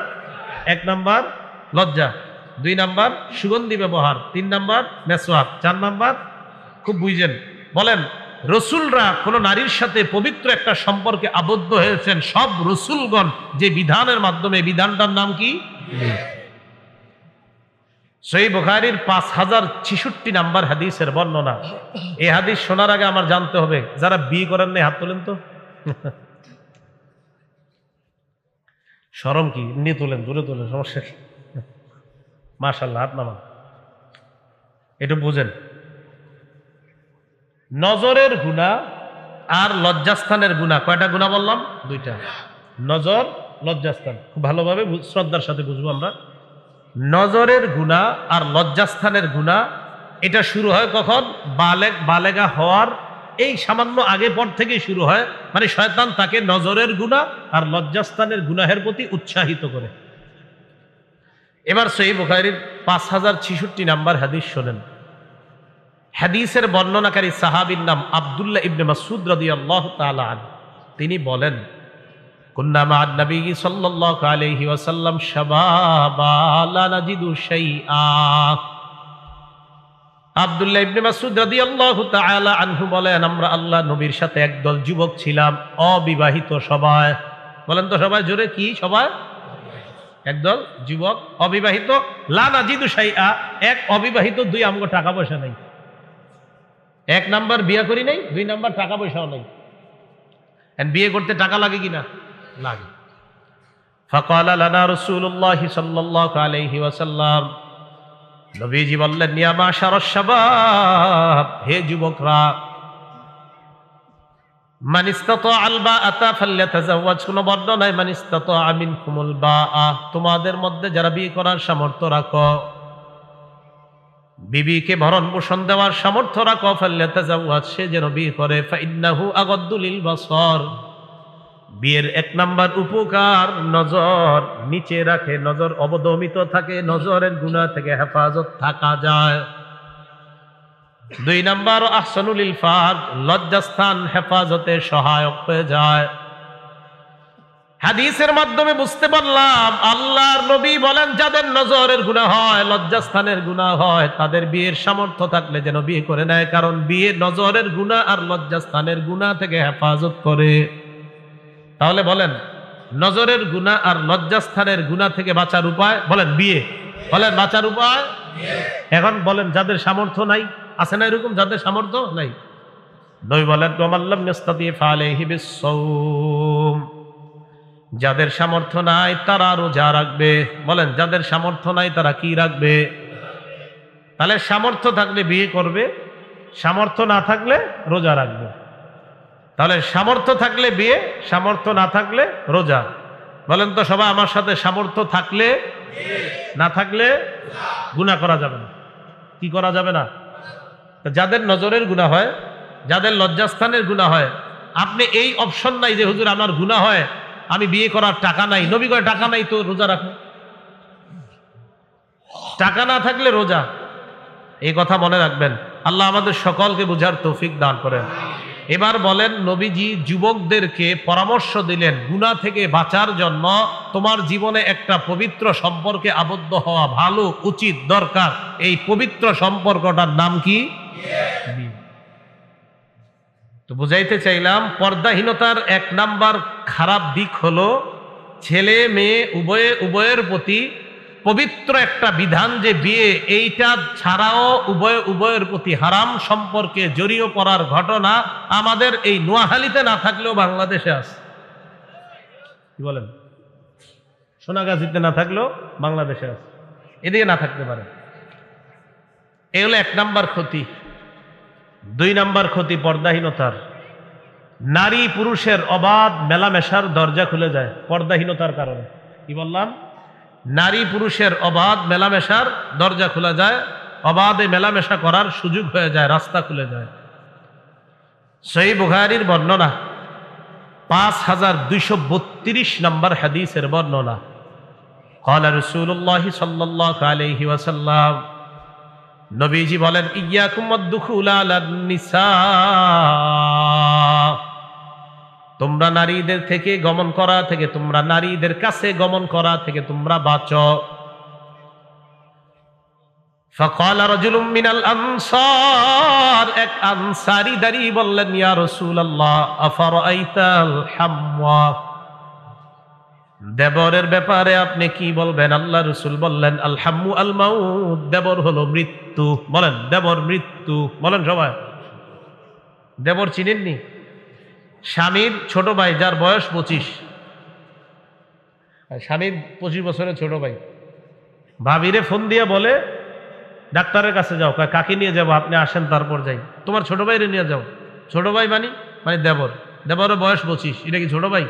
এক নাম্বার লজ্জা, দুই নাম্বার সুগন্ধি ব্যবহার, তিন নাম্বার মেসওয়াক, চার নাম্বার, খুব বুঝেন, বলেন রসুলরা কোন নারীর সাথে পবিত্র একটা সম্পর্কে আবদ্ধ হয়েছেন সব রসুলগণ যে বিধানের মাধ্যমে, বিধানটার নাম কি? সহিহ বুখারীর 5066 নাম্বার হাদিসের বর্ণনা। এই হাদিস শোনার আগে আমার জানতে হবে, যারা বিয়ে করেন নাই হাত তোলেন তো। শরম কি? নিয়ে তোলেন, দূরে তোলেন, সমস্যা। মাশাআল্লাহ, হাত নামান। একটু বুঝেন, নজরের গুনাহ আর লজ্জাস্থানের গুনাহ, কয়টা গুনাহ বললাম? দুইটা। নজর, লজ্জাস্থান। খুব ভালোভাবে শ্রদ্ধার সাথে বুঝবো আমরা। নজরের গুনাহ আর লজ্জাস্থানের গুনাহ এটা শুরু হয় কখন? বালেগা হওয়ার এই সামান্য আগে পর থেকেই শুরু হয়। মানে শয়তান তাকে নজরের গুনাহ আর লজ্জাস্থানের গুনাহের প্রতি উৎসাহিত করে। এবার সহিহ বুখারীর 5066 নাম্বার হাদিস শোনেন। হাদিসের বর্ণনাকারী সাহাবীর নাম আব্দুল্লাহ ইবনে মাসউদ রাদিয়াল্লাহু তাআলা আনহু। তিনি বলেন, কুন্না মা'আন নবী সাল্লাল্লাহু আলাইহি ওয়াসাল্লাম শাবাবা লা নাজিদু শাইআ। আব্দুল্লাহ ইবনে মাসউদ রাদিয়াল্লাহু তাআলা আনহু বলেন, আমরা আল্লাহ নবীর সাথে একদল যুবক ছিলাম, অবিবাহিত সবাই। বলেন তো সবাই জোরে, কি সবাই? একদল যুবক অবিবাহিত। লা নাজিদু শাইআ, এক অবিবাহিত, দুই আমগো টাকা পয়সা নাই। এক নাম্বার বিয়ে করি নাই, দুই নাম্বার টাকা পয়সাও নাই। বিয়ে করতে টাকা লাগে কিনা? লাগে। ফাকালা লানা রাসূলুল্লাহ সাল্লাল্লাহু আলাইহি ওয়াসাল্লাম, নবীজি বললেন, ইয়া মাশারাশ শাবাব, হে যুবকরা, মান ইসতাতাআল বাআতা ফালইয়াতাযাওয়াজ। কোন বর্ণনায় মান ইসতাতাআ মিনকুমুল বাআ, তোমাদের মধ্যে যারা বিয়ে করার সামর্থ্য রাখো, বিবিকে ভরণ পোষণ দেওয়ার সামর্থ্য রাখো, ফালইয়াতাযাওয়াজ, সে যেন বিয়ে করে। ফাইন্নাহু আগাদ্দু লিল বাসার, বিয়ের এক নাম্বার উপকার নজর নিচে রাখে, নজর অবদমিত থাকে, নজরের গুনাহ থেকে হেফাজত থাকা যায়। দুই নাম্বার আহসানুল ইলফাজ, লজ্জাস্থান হেফাজতে সহায়ক হয়ে যায়। হাদিসের মাধ্যমে বুঝতে পারলাম আল্লাহর নবী বলেন, যাদের নজরের গুনাহ হয়, লজ্জাস্থানের গুনাহ হয়, তাদের বিয়ের সামর্থ্য থাকলে যেন বিয়ে করে নেয়, কারণ বিয়ে নজরের গুনাহ আর লজ্জাস্থানের গুনাহ থেকে হেফাজত করে। তাহলে বলেন নজরের গুনাহ আর লজ্জাস্থানের গুনাহ থেকে বাঁচার উপায়? বলেন বিয়ে। বলেন বাঁচার উপায়? এখন বলেন যাদের সামর্থ্য নাই, আছে না এরকম যাদের সামর্থ্য নাই? নবী বলেন, ওয়ামাল্লাম ইস্তাতি ফালাইহি বিসসাওম, যাদের সামর্থ্য নাই তারা রোজা রাখবে। বলেন যাদের সামর্থ্য নাই তারা কি রাখবে? তাহলে সামর্থ্য থাকলে বিয়ে করবে, সামর্থ্য না থাকলে রোজা রাখবে। তাহলে সামর্থ্য থাকলে বিয়ে, সামর্থ্য না থাকলে রোজা। বলেন তো সবাই আমার সাথে, সামর্থ্য থাকলে, না থাকলে গুনাহ করা যাবে না। কি করা যাবে না? যাদের নজরের গুনাহ হয়, যাদের লজ্জাস্থানের গুনাহ হয়, আপনি এই অপশন নাই যে হুজুর আমার গুনাহ হয়, আমি বিয়ে করার টাকা নাই। নবী কয় টাকা নাই তো রোজা রাখো। টাকা না থাকলে রোজা, এই কথা মনে রাখবেন। আল্লাহ আমাদের সকলকে বুঝার তৌফিক দান করেন। এবার বলেন, নবীজি যুবকদেরকে পরামর্শ দিলেন গুনাহ থেকে বাঁচার জন্য তোমার জীবনে একটা পবিত্র সম্পর্কে আবদ্ধ হওয়া ভালো, উচিত, দরকার। এই পবিত্র সম্পর্কটার নাম কি? তো বুঝাইতে চাইলাম, পর্দাহীনতার এক নাম্বার খারাপ দিক হলো ছেলে মেয়ে উভয়ের প্রতি পবিত্র একটা বিধান যে বিয়ে, এইটা ছাড়াও উভয়ের প্রতি হারাম সম্পর্কে জড়িয়ে পড়ার ঘটনা আমাদের এই নোয়াখালীতে না থাকলেও বাংলাদেশে আছে। কি বলেন? সোনাগাজীতে না থাকলেও বাংলাদেশে আছে, এদিকে না থাকতে পারে। এই হলো 1 নাম্বার ক্ষতি। 2 নাম্বার ক্ষতি পর্দাহীনতার। নারী পুরুষের অবাধ মেলামেশার দরজা খুলে যায় পর্দাহীনতার কারণে। কি বললাম? নারী পুরুষের অবাধ মেলামেশার দরজা খুলে যায়, অবাধে মেলামেশা করার সুযোগ হয়ে যায়, রাস্তা খুলে যায়। সহিহ বুখারীর বর্ণনা 5232 নম্বর হাদিসের বর্ণনা। ক্বালা রাসূলুল্লাহ সাল্লাল্লাহু আলাইহি ওয়াসাল্লাম, নবীজি বলেন, ইয়্যাকুম ওয়াদ-দুখুল আলান নিসা, তোমরা নারীদের থেকে গমন করা থেকে, তোমরা নারীদের কাছে গমন করা থেকে তোমরা বাঁচো। ফাকালা রাজুলুম মিনাল আনসার, এক আনসারী দাঁড়িয়ে বললেন, ইয়া রাসূলুল্লাহ আফারাআইতাল হাম্মা, দেবরের ব্যাপারে আপনি কি বলবেন? আল্লাহ রাসূল বললেন, আল হাম্মু আল মাউত, দেবর হলো মৃত্যু। বলেন, দেবর মৃত্যু। বলেন সবাই। দেবর চিনেননি? স্বামীর ছোট ভাই, যার বয়স 25, স্বামীর 25 বছরের ছোট ভাই ভাবিরে ফোন দিয়ে বলে, ডাক্তারের কাছে যাও। কাকে নিয়ে যাবো? আপনি আসেন তারপর যাই। তোমার ছোট ভাইরে নিয়ে যাও। ছোট ভাই মানে দেবর, দেবরের বয়স 25, এটা কি ছোট ভাই?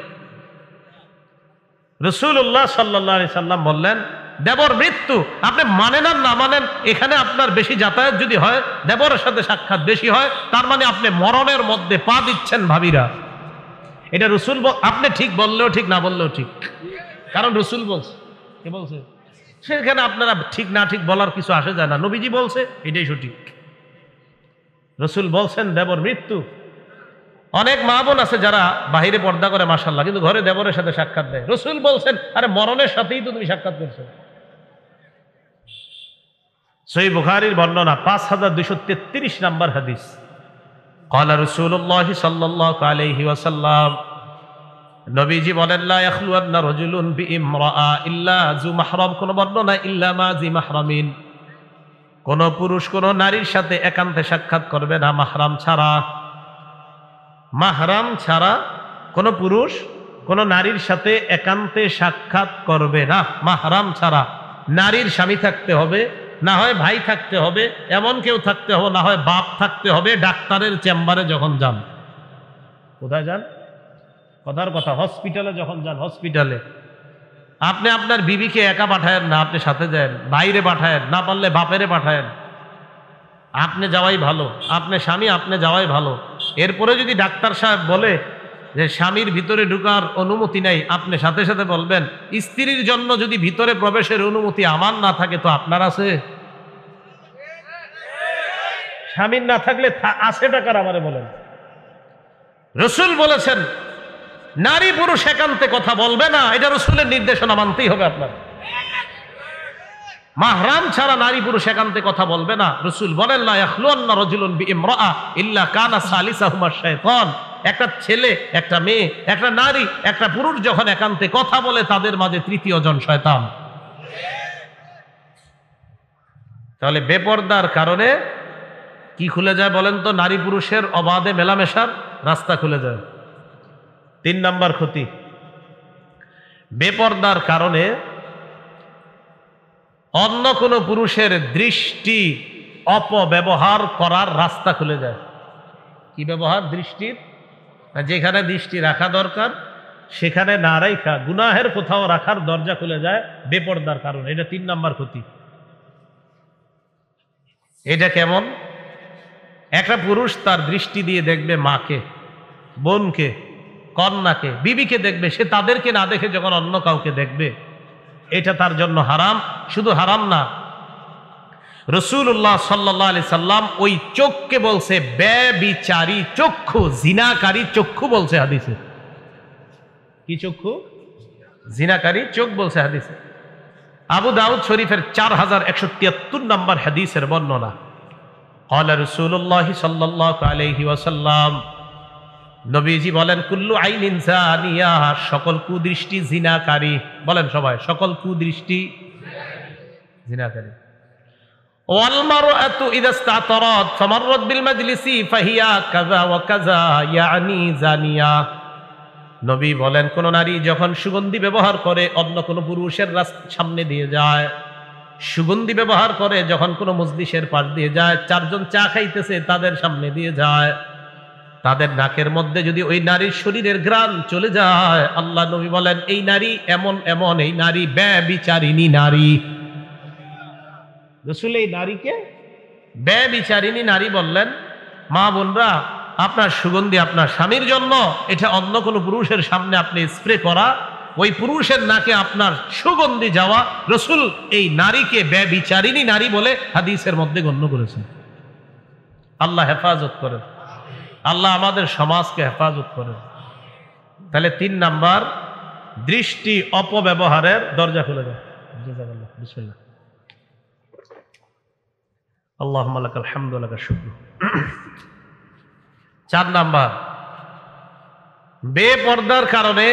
রাসূলুল্লাহ সাল্লাল্লাহু আলাইহি সাল্লাম বললেন, দেবর মৃত্যু। আপনি মানেন আর না মানেন, এখানে আপনার বেশি যাতায়াত যদি হয়, দেবরের সাথে সাক্ষাৎ বেশি হয়, তার মানে আপনি মরণের মধ্যে পা দিচ্ছেন ভাবিরা। এটা রাসূল, আপনি ঠিক বললেও ঠিক, না বললেও ঠিক, কারণ রাসূল বলছে। কে বলছে? সেখানে আপনারা ঠিক না ঠিক বলার কিছু আসে যায় না। নবীজি বলছে, এটাই সঠিক। রাসূল বলছেন দেবর মৃত্যু। অনেক মা বোন আছে যারা বাহিরে পর্দা করে মাশাআল্লাহ, কিন্তু ঘরে দেবরের সাথে সাক্ষাৎ দেয়। রাসূল বলছেন, আরে মরণের সাথেই তো তুমি সাক্ষাৎ করছো। সহিহ বুখারীর বর্ণনা 5233 নম্বর হাদিস। ক্বালা রাসূলুল্লাহ সাল্লাল্লাহু আলাইহি ওয়াসাল্লাম, নবীজি বলেন, লা ইয়াখলুয়ান্না রাজুলুন বিইমরাআ ইল্লা যু মাহরাম, কোন বর্ণনা ইল্লা মা জি মাহরামিন, কোন পুরুষ কোন নারীর সাথে একান্তে সাক্ষাৎ করবে না মাহরাম ছাড়া। মাহরাম ছাড়া কোন পুরুষ কোন নারীর সাথে একান্তে সাক্ষাৎ করবে না, মাহরাম ছাড়া। নারীর স্বামী থাকতে হবে, না হয় ভাই থাকতে হবে, এমন কেউ থাকতে হবে, না হয় বাপ থাকতে হবে। ডাক্তারের চেম্বারে যখন যান, কোথায় যান? কথার কথা, হসপিটালে যখন যান, হসপিটালে আপনি আপনার বিবিকে একা পাঠায়েন না, আপনি সাথে যান, বাইরে পাঠায়েন, না পারলে বাপেরে পাঠায়েন। আপনি যাওয়াই ভালো, আপনি স্বামী আপনি যাওয়াই ভালো। এরপরে যদি ডাক্তার সাহেব বলে যে স্বামীর ভিতরে ঢুকার অনুমতি নাই, আপনি সাথে সাথে বলবেন, স্ত্রীর জন্য যদি ভিতরে প্রবেশের অনুমতি আমার না থাকে তো আপনার আছে? স্বামীর না থাকলে আছে টাকার, আমারে বলেন। রাসূল বলেছেন নারী পুরুষ একান্তে কথা বলবে না, এটা রাসূলের নির্দেশনা, মানতেই হবে আপনার। মাহরাম ছাড়া নারী পুরুষ একান্তে কথা বলবে না। রাসূল বলেন, লা ইয়াখলুয়ান্না রাজুলুন বিইমরাআ ইল্লা কানা সালিসাহুমা শাইতান, একটা ছেলে একটা মেয়ে একটা নারী একটা পুরুষ যখন একান্তে কথা বলে, তাদের মাঝে তৃতীয় জন শয়তান। তাহলে বেপরদার কারণে কি খুলে যায় বলেন তো? নারী পুরুষের অবাধে মেলামেশার রাস্তা খুলে যায়। 3 নম্বর ক্ষতি, বেপরদার কারণে অন্য কোনো পুরুষের দৃষ্টি অপব্যবহার করার রাস্তা খুলে যায়। কি ব্যবহার? দৃষ্টির, যেখানে দৃষ্টি রাখা দরকার সেখানে না রাখা, গুনাহের কোথাও রাখার দরজা খুলে যায় বেপরদার কারণে। এটা 3 নম্বর ক্ষতি। এটা কেমন? একটা পুরুষ তার দৃষ্টি দিয়ে দেখবে মাকে, বোনকে, কন্যাকে, বিবিকে দেখবে, সে তাদেরকে না দেখে যখন অন্য কাউকে দেখবে, এটা তার জন্য হারাম। শুধু হারাম না, রাসূলুল্লাহ সাল্লাল্লাহু আলাইহি সাল্লাম ওই চোখকে বলছে ব্যভিচারী চক্ষু, জিনাকারী চক্ষু বলছে হাদিসে। কি চক্ষু? জিনাকারী চোখ বলছে হাদিসে। আবু দাউদ শরীফের 4173 নম্বর হাদিসের বর্ণনা। ক্বালা রাসূলুল্লাহ সাল্লাল্লাহু আলাইহি ওয়াসাল্লাম, নবীজি বলেন কুল্লু আইনিন জানিয়া, সকল কুদৃষ্টি জিনাকারী। বলেন সবাই, সকল কুদৃষ্টি জিনাকারী। ওয়াল মারআতু ইযা ইসতাতারাত ফামাররাত বিল মাজলিসি ফাহিয়া কাযা ওয়া কাযা ইয়ানি জানিয়া। নবী বলেন কোন নারী যখন সুগন্ধি ব্যবহার করে অন্য কোন পুরুষের সামনে দিয়ে যায়, সুগন্ধি ব্যবহার করে যখন কোন মজলিসের পাশ দিয়ে যায়, চারজন চা খাইতেছে তাদের সামনে দিয়ে যায়, তাদের নাকের মধ্যে যদি ওই নারীর শরীরের ঘ্রাণ চলে যায়, আল্লাহ নবী বলেন এই নারী এমন এমন, এই নারী ব্যভিচারিণী নারী। রাসূল এই নারীকে ব্যভিচারিণী নারী বললেন। মা বোনরা, আপনার সুগন্ধি আপনার স্বামীর জন্য, এটা অন্য কোনো পুরুষের সামনে আপনি স্প্রে করা, ওই পুরুষের নাকে আপনার সুগন্ধি যাওয়া, রাসূল এই নারীকে ব্যভিচারিণী নারী বলে হাদিসের মধ্যে গণ্য করেছেন। আল্লাহ হেফাজত করেন, আল্লাহ আমাদের সমাজকে হেফাজত করেন। তাহলে 3 নাম্বার, দৃষ্টি অপব্যবহারের দরজা খুলে দেয়। বিসমিল্লাহ। আল্লাহুম্মা লাকাল হামদু ওয়া লাকাশ শুকর। 4 নাম্বার, বেপর্দার কারণে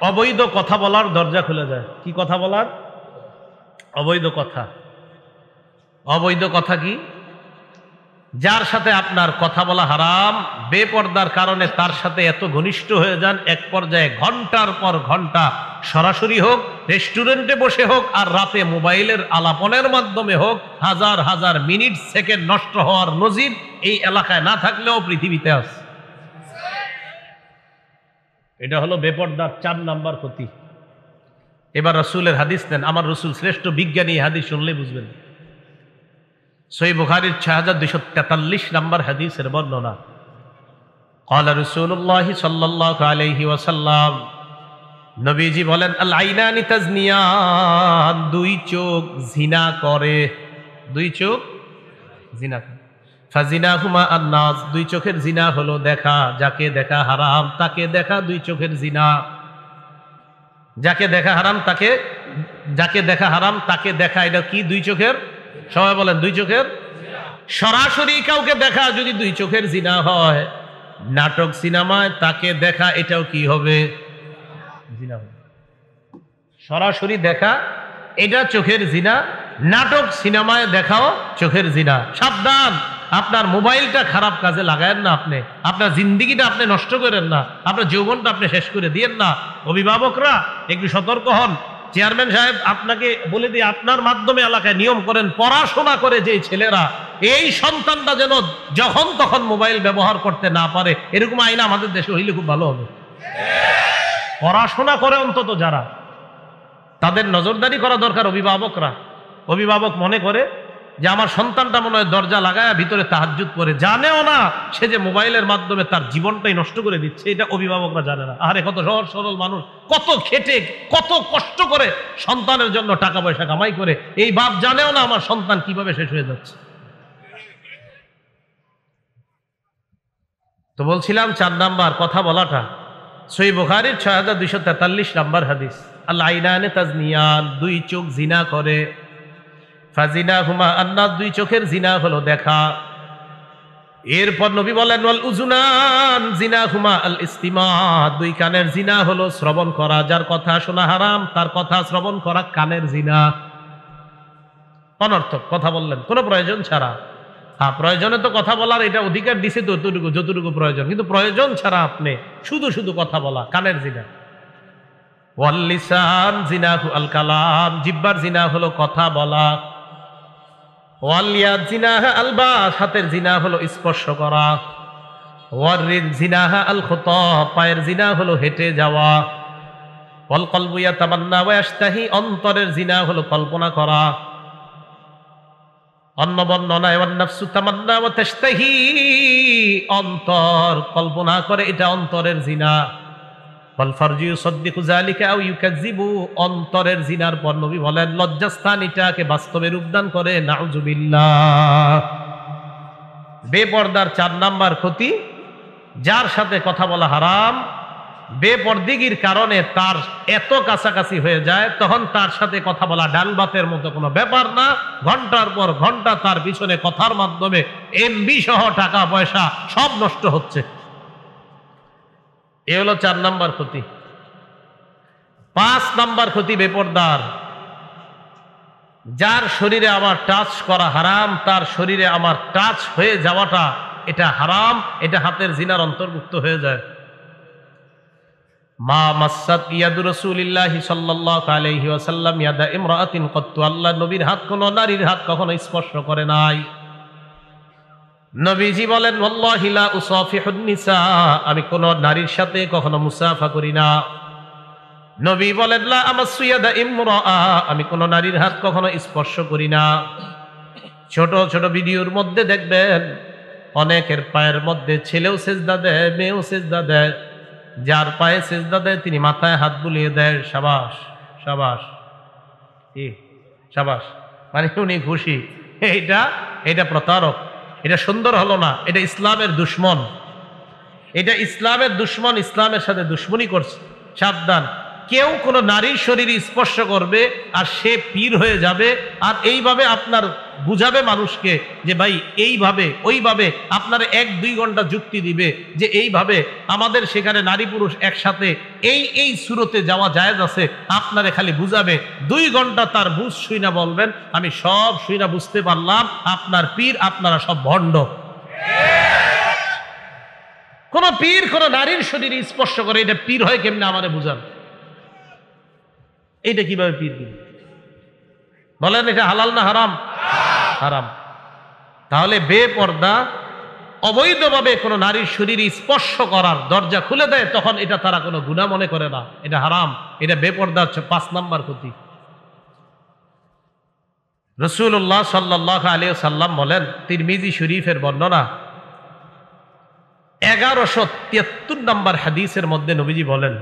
অবৈধ কথা বলার দরজা খুলে যায়। কি কথা বলার? অবৈধ কথা। অবৈধ কথা কি? যার সাথে আপনার কথা বলা হারাম, বেপর্দার কারণে তার সাথে এত ঘনিষ্ঠ হয়ে যান, এক পর্যায়ে ঘন্টার পর ঘন্টা সরাসরি হোক, রেস্টুরেন্টে বসে হোক, আর রাতে মোবাইলের আলাপনের মাধ্যমে হোক, হাজার হাজার মিনিট সেকেন্ড নষ্ট হওয়ার নজির এই এলাকায় না থাকলেও পৃথিবীতে আছে। এটা হলো বেপর্দার 4 নাম্বার ক্ষতি। এবার রাসূলের হাদিস নেন। আমার রাসূল শ্রেষ্ঠ বিজ্ঞানী, হাদিস শুনলে বুঝবেন। সহিহ বুখারীর 6243 নাম্বার হাদিসের বর্ণনা। ক্বালা রাসূলুল্লাহ সাল্লাল্লাহু আলাইহি ওয়াসাল্লাম, নবীজি বলেন আল আইনানি তাজনিয়ান, 2 চোখ জিনা করে। 2 চোখ জিনা করে। ফাজিনাহুমা আন-নাস, 2 চোখের জিনা হলো দেখা। যাকে দেখা হারাম তাকে দেখা 2 চোখের জিনা। যাকে দেখা হারাম তাকে, যাকে দেখা হারাম তাকে দেখা, এটা কি? 2 চোখের। সবাই বলেন 2 চোখের। সরাসরি কাউকে দেখা যদি 2 চোখের জিনা হয়, নাটক সিনেমায় তাকে দেখা এটাও কি হবে? জিনা হবে। সরাসরি দেখা এটা চোখের জিনা, নাটক সিনেমায় দেখাও চোখের জিনা। সাবধান, আপনার মোবাইলটা খারাপ কাজে লাগায়েন না, আপনি আপনার জিন্দিগিটা আপনি নষ্ট করেন না, আপনার যৌবনটা আপনি শেষ করে দিয়েন না। অভিভাবকরা একটু সতর্ক হন। চেয়ারম্যান সাহেব আপনাকে বলে দিয়ে আপনার মাধ্যমে এলাকায় নিয়ম করেন, পড়াশোনা করে যে ছেলেরা, এই সন্তানটা যেন যখন তখন মোবাইল ব্যবহার করতে না পারে, এরকম আইন আমাদের দেশে হইলে খুব ভালো হবে। পড়াশোনা করে অন্তত যারা, তাদের নজরদারি করা দরকার। অভিভাবকরা, অভিভাবক মনে করে যে আমার সন্তানটা মনে হয় দরজা লাগায় ভিতরে তাহাজ্জুদ করে, জানেও না সে যে মোবাইলের মাধ্যমে তার জীবনটাই নষ্ট করে দিচ্ছে। এটা অভিভাবকরা জানে না। আরে কত সহজ সরল মানুষ, কত খেটে কত কষ্ট করে সন্তানের জন্য টাকা পয়সা কামাই করে, এই বাপ জানেও না আমার সন্তান কিভাবে শেষ হয়ে যাচ্ছে। তো বলছিলাম 4 নাম্বার কথা বলাটা। সহিহ বুখারীর 6243 নাম্বার হাদিস। আল আইনানে তাজনিয়ান, 2 চোখ জিনা করে। ফাজিনাহুমা আন-নাস, 2 চোখের জিনা হলো দেখা। এরপর নবী বলেন ওয়াল উযুনান জিনাহুমা আল ইস্তিমা, 2 কানের জিনা হলো শ্রবণ করা। যার কথা শোনা হারাম তার কথা শ্রবণ করা কানের জিনা। অনর্থক কথা বললেন কোনো প্রয়োজন ছাড়া। হ্যাঁ, প্রয়োজনে তো কথা বলার এটা অধিকার দিছে যতটুকু প্রয়োজন, কিন্তু প্রয়োজন ছাড়া আপনি শুধু শুধু কথা বলা কানের জিনা। ওয়াল লিসান জিনাহু আল কালাম, জিহ্বার জিনা হলো কথা বলা। ওয়াল ইয়াদ জিনাহা আল বাস, হাতের জিনা হলো স্পর্শ করা। ওয়ার রিজ জিনাহা আল খুতা, পায়ের জিনা হলো হেঁটে যাওয়া। ওয়াল কলবু ইয়াতামান্না ওয়া ইয়াশতাহি, অন্তরের জিনা হলো কল্পনা করা। অন্য বর্ণনায় ওয়ান নাফসু তামান্না ওয়া তাশতাহি, অন্তর কল্পনা করে, এটা অন্তরের জিনা। ওয়াল ফারজু ইউসাদ্দিকু যালিকা আও ইউকাযযিবু, অন্তরের জিনার পর নবী বলেন লজ্জাস্থান এটাকে বাস্তবে রূপদান করে। নাউযুবিল্লাহ। বেপর্দার 4 নাম্বার ক্ষতি, যার সাথে কথা বলা হারাম, বেপরদিগির কারণে তার এত কাছাকাছি হয়ে যায়, তখন তার সাথে কথা বলা ডাল ভাতের মতো কোনো ব্যাপার না। ঘন্টার পর ঘন্টা তার পিছনে কথার মাধ্যমে এমবি সহ টাকা পয়সা সব নষ্ট হচ্ছে। এ হলো 4 নাম্বার ক্ষতি। 5 নাম্বার ক্ষতি বেপরদার, যার শরীরে আমার টাচ করা হারাম, তার শরীরে আমার টাচ হয়ে যাওয়াটা এটা হারাম, এটা হাতের জিনার অন্তর্ভুক্ত হয়ে যায়। মা মাসাত ইয়াদু রাসূলিল্লাহি সাল্লাল্লাহু আলাইহি ওয়াসাল্লাম ইয়াদা ইমরাআতিন কত্তু, আল্লাহ নবীর হাত কোন নারীর হাত কখনো স্পর্শ করে নাই। নবীজি বলেন ওয়াল্লাহি লা উসাফিহুন নিসা, আমি কোন নারীর সাথে কখনো মুসাফা করি না। নবী বলেন লা আমাসসু ইয়াদা ইমরাআ, আমি কোন নারীর হাত কখনো স্পর্শ করি না। ছোট ছোট ভিডিওর মধ্যে দেখবেন অনেকের পায়ের মধ্যে ছেলেও সেজদা দেয়, মেয়েও সেজদা দেয়। যার পায়ে সেজদা দেয় তিনি মাথায় হাত বুলিয়ে দেয়, সাবাস সাবাস, কি সাবাস, মানে উনি খুশি। এটা প্রতারক, এটা সুন্দর হলো না, এটা ইসলামের দুশ্মন, এটা ইসলামের দুশ্মন, ইসলামের সাথে দুশ্মনী করছে। সাবধান, কেউ কোনো নারীর শরীরে স্পর্শ করবে আর সে পীর হয়ে যাবে, আর এইভাবে আপনার বুঝাবে মানুষকে যে ভাই এইভাবে ওইভাবে, আপনার 1-2 ঘন্টা যুক্তি দিবে যে এইভাবে আমাদের সেখানে নারী পুরুষ একসাথে এই সুরতে যাওয়া জায়েজ আছে, আপনারে খালি বুঝাবে। 2 ঘন্টা তার বুঝ শুইনা বলবেন আমি সব শুইনা বুঝতে পারলাম, আপনার পীর, আপনারা সব ভণ্ড। কোন পীর কোন নারীর শরীরে স্পর্শ করে, এটা পীর হয় কেমনে আমারে বুঝান, এইটা কিভাবে পীর বলেন? এটা হালাল না হারাম? হারাম। তাহলে বেপর্দা অবৈধভাবে কোনো নারীর শরীরে স্পর্শ করার দরজা খুলে দেয়, তখন এটা তারা কোনো গুনাহ মনে করে না, এটা হারাম, এটা বেপর্দা হচ্ছে 5 নাম্বার ক্ষতি। রাসূলুল্লাহ সাল্লাল্লাহু আলাইহি ওয়াসাল্লাম বলেন, তিরমিজি শরীফের বর্ণনা 1173 নম্বর হাদিসের মধ্যে নবীজি বলেন,